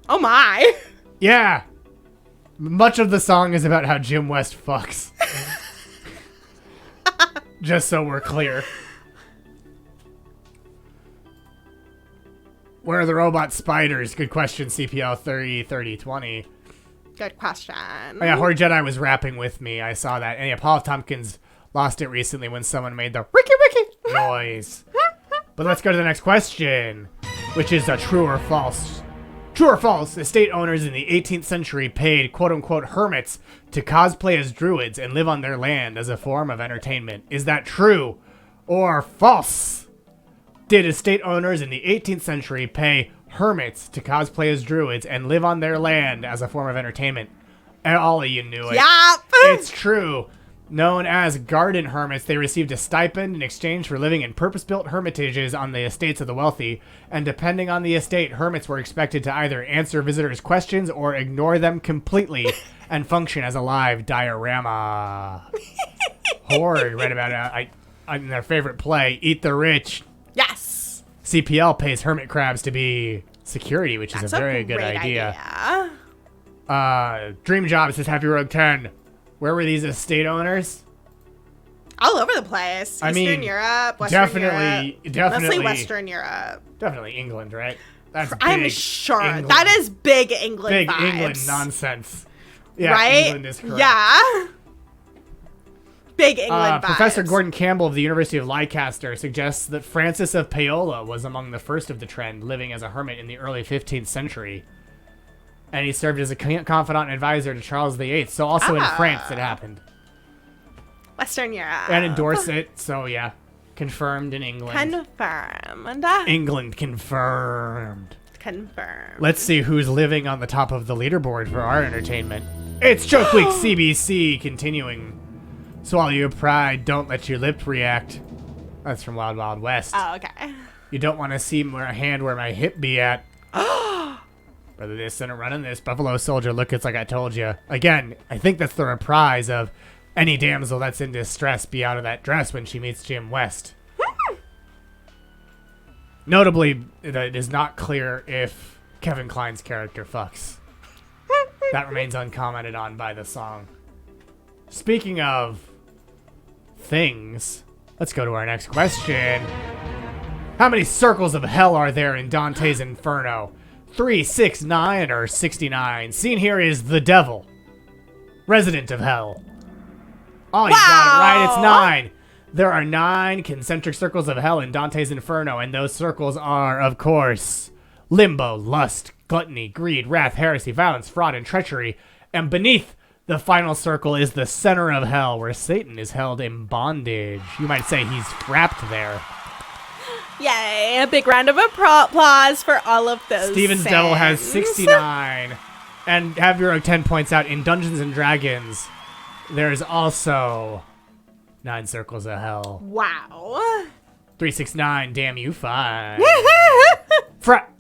Oh my. Yeah. Much of the song is about how Jim West fucks. Just so we're clear. Where are the robot spiders? Good question, CPL 303020. Good question. Oh yeah, HordeJedi was rapping with me. I saw that. And yeah, Paul Tompkins lost it recently when someone made the Ricky noise. But let's go to the next question, which is a true or false. True or false, estate owners in the 18th century paid quote-unquote hermits to cosplay as druids and live on their land as a form of entertainment. Is that true or false? Did estate owners in the 18th century pay hermits to cosplay as druids and live on their land as a form of entertainment? And all of you knew it. Yep. It's true. Known as garden hermits, they received a stipend in exchange for living in purpose-built hermitages on the estates of the wealthy, and depending on the estate, hermits were expected to either answer visitors' questions or ignore them completely and function as a live diorama. Horde read about it in their favorite play, Eat the Rich. Yes. CPL pays hermit crabs to be security, which is a very good great idea. Dream Job says Happy Road 10. Where were these estate owners? All over the place. I mean, Eastern Europe, Western Europe. definitely. Mostly Western Europe. Definitely England, right? That's I'm big sure. England. That is big England Big vibes. England nonsense. Yeah, right? England is correct. Yeah. Big England vibes. Professor Gordon Campbell of the University of Leicester suggests that Francis of Paola was among the first of the trend, living as a hermit in the early 15th century. And he served as a confidant and advisor to Charles VIII. So also in France it happened. Western Europe. And in Dorset, so yeah. Confirmed in England. Confirmed. England confirmed. Confirmed. Let's see who's living on the top of the leaderboard for our entertainment. It's Joke Week CBC continuing. Swallow your pride, don't let your lip react. That's from Wild Wild West. Oh, okay. You don't want to see my hand where my hip be at. Brother this and a running this. Buffalo Soldier, look, it's like I told you. Again, I think that's the reprise of any damsel that's in distress be out of that dress when she meets Jim West. Notably, it is not clear if Kevin Kline's character fucks. That remains uncommented on by the song. Speaking of things, let's go to our next question. How many circles of hell are there in Dante's Inferno? 3, 6, 9, or 69? Scene here is the devil, resident of hell. Oh, you got it right. It's 9. There are 9 concentric circles of hell in Dante's Inferno, and those circles are, of course, limbo, lust, gluttony, greed, wrath, heresy, violence, fraud, and treachery. And beneath the final circle is the center of hell, where Satan is held in bondage. You might say he's trapped there. Yay, a big round of applause for all of those. Steven's sins. Devil has 69. And have your 10 points out. In Dungeons and Dragons, there's also 9 circles of hell. Wow. 369, damn you fine. Frat,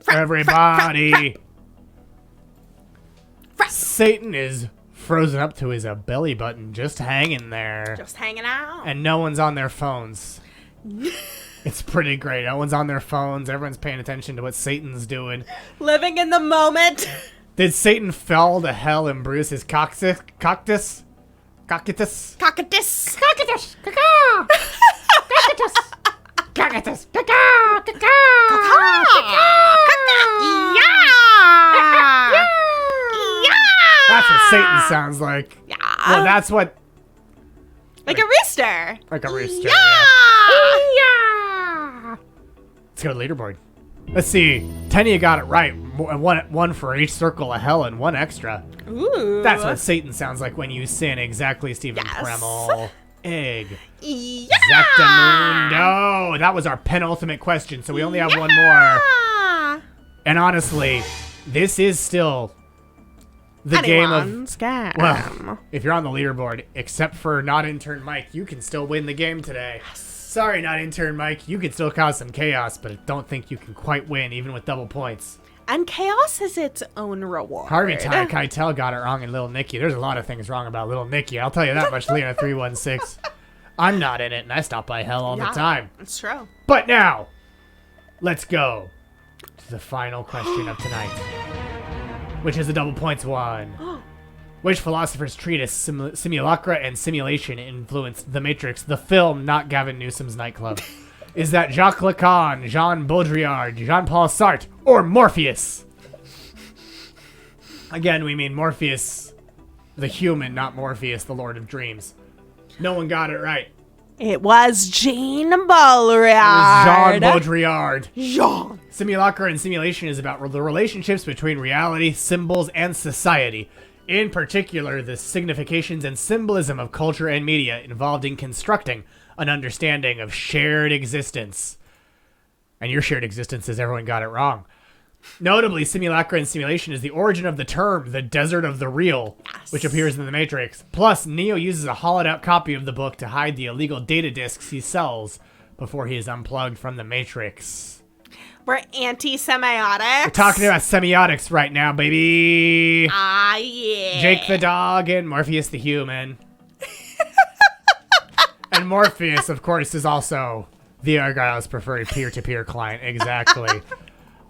everybody. Satan is frozen up to his belly button, just hanging there. Just hanging out. And no one's on their phones. It's pretty great. No one's on their phones. Everyone's paying attention to what Satan's doing. Living in the moment. Did Satan fall to hell and bruise his coccyx? Cocktus? Coccytus? Cockatoo. Coccytus! Caca! Coccytus! Coccytus! Caca! Caca! Yeah. That's what Satan sounds like. Yeah. Well, that's what... Like a rooster. Like a rooster, Yeah. Let's go to the leaderboard. Let's see. 10 of you got it right. One for each circle of hell and 1 extra. Ooh. That's what Satan sounds like when you sin. Exactly, Stephen Kreml. Egg. Yeah. Zactamundo. That was our penultimate question, so we only have one more. And honestly, this is still the game of... Scam. Well, if you're on the leaderboard, except for not intern Mike, you can still win the game today. Sorry, not intern Mike. You can still cause some chaos, but I don't think you can quite win, even with double points. And chaos is its own reward. Harvey Ty Keitel got it wrong in Little Nicky. There's a lot of things wrong about Little Nicky. I'll tell you that much, Leona 316. I'm not in it, and I stop by hell all the time. It's true. But now, let's go to the final question of tonight, which is the double points one. Which philosophers' treatise simulacra and simulation influenced The Matrix, the film, not Gavin Newsom's nightclub? Is that Jacques Lacan, Jean Baudrillard, Jean-Paul Sartre, or Morpheus? Again, we mean Morpheus, the human, not Morpheus, the Lord of Dreams. No one got it right. It was Jean Baudrillard. Jean Baudrillard. Jean. Simulacra and simulation is about the relationships between reality, symbols, and society. In particular, the significations and symbolism of culture and media involved in constructing an understanding of shared existence. And your shared existence is everyone got it wrong. Notably, simulacra and simulation is the origin of the term, the desert of the real, which appears in The Matrix. Plus, Neo uses a hollowed-out copy of the book to hide the illegal data discs he sells before he is unplugged from The Matrix. We're anti-semiotics. We're talking about semiotics right now, baby. Ah, yeah. Jake the dog and Morpheus the human. And Morpheus, of course, is also the Argyle's preferred peer-to-peer client. Exactly.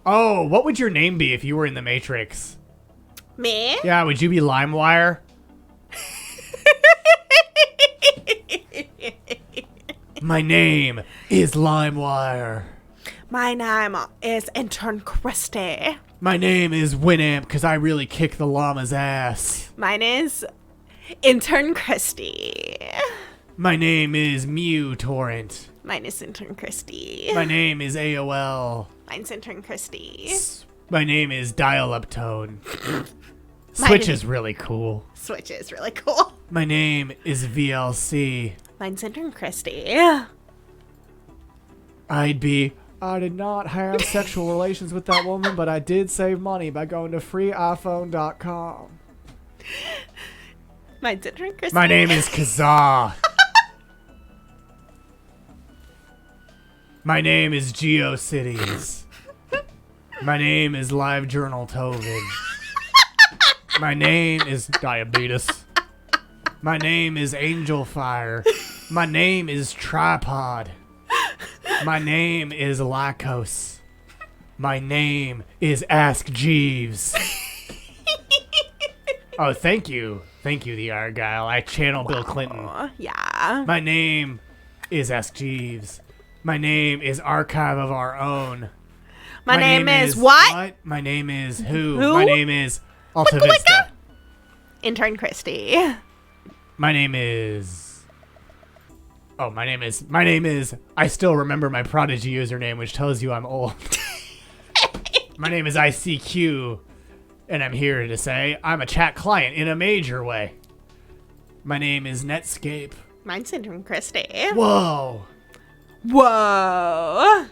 Oh, what would your name be if you were in The Matrix? Me? Yeah, would you be LimeWire? My name is LimeWire. My name is Intern Kristie. My name is Winamp because I really kick the llama's ass. Mine is Intern Kristie. My name is Mew Torrent. Mine is Intern Kristie. My name is AOL. Mine's Intern Kristie. My name is Dial-Up Tone. Switch is really cool. Switch is really cool. My name is VLC. Mine's Intern Kristie. I did not have sexual relations with that woman, but I did save money by going to freeiphone.com. Mine's Intern Kristie. My name is Kazaa. My name is GeoCities. My name is LiveJournal Tovin. My name is Diabetes. My name is Angel Fire. My name is Tripod. My name is Lycos. My name is Ask Jeeves. Oh, thank you. Thank you, the Argyle. I channel Bill Clinton. Yeah. My name is Ask Jeeves. My name is Archive of Our Own. My name is what? My name is who? Who? My name is Alta Wicca Vista. Wicca? Intern Kristie. My name is... Oh, my name is... I still remember my Prodigy username, which tells you I'm old. My name is ICQ, and I'm here to say I'm a chat client in a major way. My name is Netscape. Mine's Intern Kristie. Whoa. Whoa.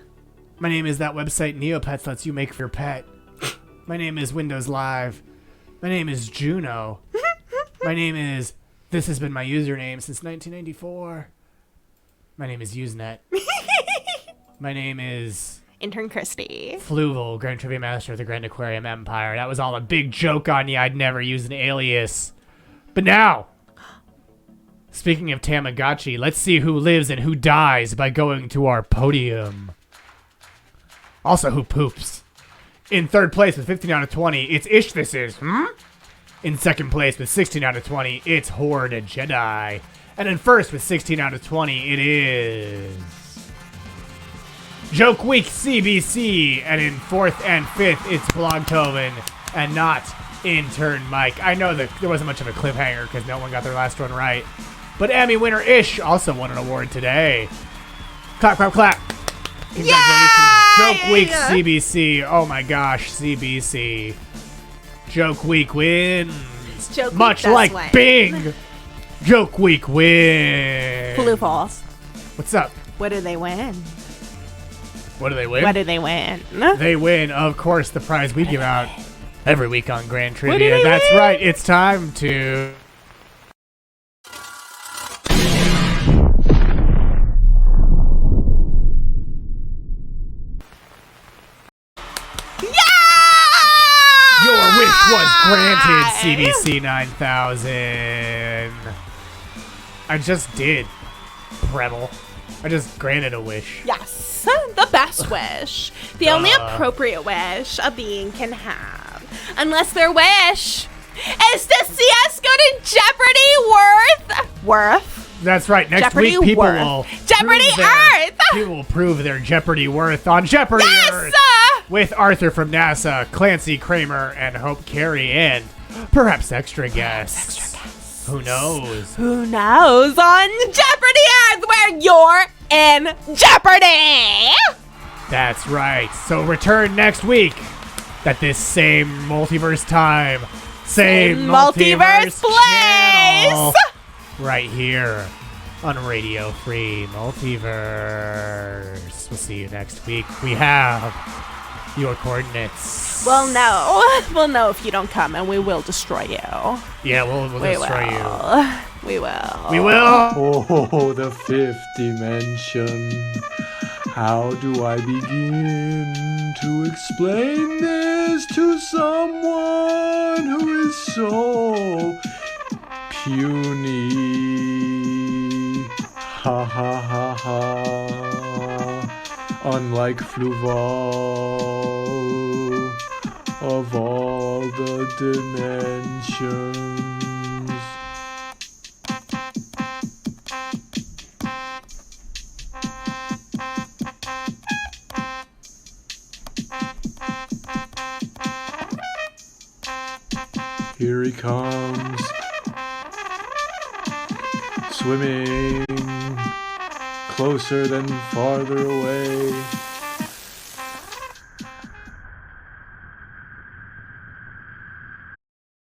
My name is that website Neopets lets you make for your pet. My name is Windows Live. My name is Juno. My name is... This has been my username since 1994. My name is Usenet. My name is... Intern Kristie. Fluval, Grand Trivia Master of the Grand Aquarium Empire. That was all a big joke on you. I'd never use an alias. But now... Speaking of Tamagotchi, let's see who lives and who dies by going to our podium. Also, who poops. In third place with 15 out of 20, it's Ish This Is, In second place with 16 out of 20, it's HordeJedi. And in first with 16 out of 20, it is... Joke Week CBC. And in fourth and fifth, it's Blogtoven and not Intern Mike. I know that there wasn't much of a cliffhanger because no one got their last one right. But Emmy winner Ish also won an award today. Clap, clap, clap. Congratulations. Joke Week CBC. Oh my gosh, CBC. Joke Week wins. Joke Week Much does like win. Bing. Joke Week wins. Fluval. What's up? What do they win? What do they win? What do they win? They win, of course, the prize we give out every week on Grand do Trivia. they That's win? right. It's time to... Your wish was granted, CBC 9000. I just did, Preble. I just granted a wish. Yes, the best wish. The only appropriate wish a being can have. Unless their wish is to see us go to Jeopardy worth. That's right. Next Jeopardy week, people worth. will Jeopardy prove their- Earth. People will prove their Jeopardy worth on Jeopardy Yes! Earth with Arthur from NASA, Clancy Kramer, and Hope Carey, and perhaps extra guests. Who knows? Who knows on Jeopardy Earth where you're in Jeopardy. That's right. So return next week at this same multiverse time, same Multiverse channel, place. right here on Radio Free Multiverse. We'll see you next week. We have your coordinates. We'll know if you don't come, and we will destroy you. Yeah, we'll destroy you. We will. We will. Oh, the fifth dimension. How do I begin to explain this to someone who is so puny? Ha ha ha ha. Unlike Fluval, of all the dimensions. Here he comes. swimming closer than farther away.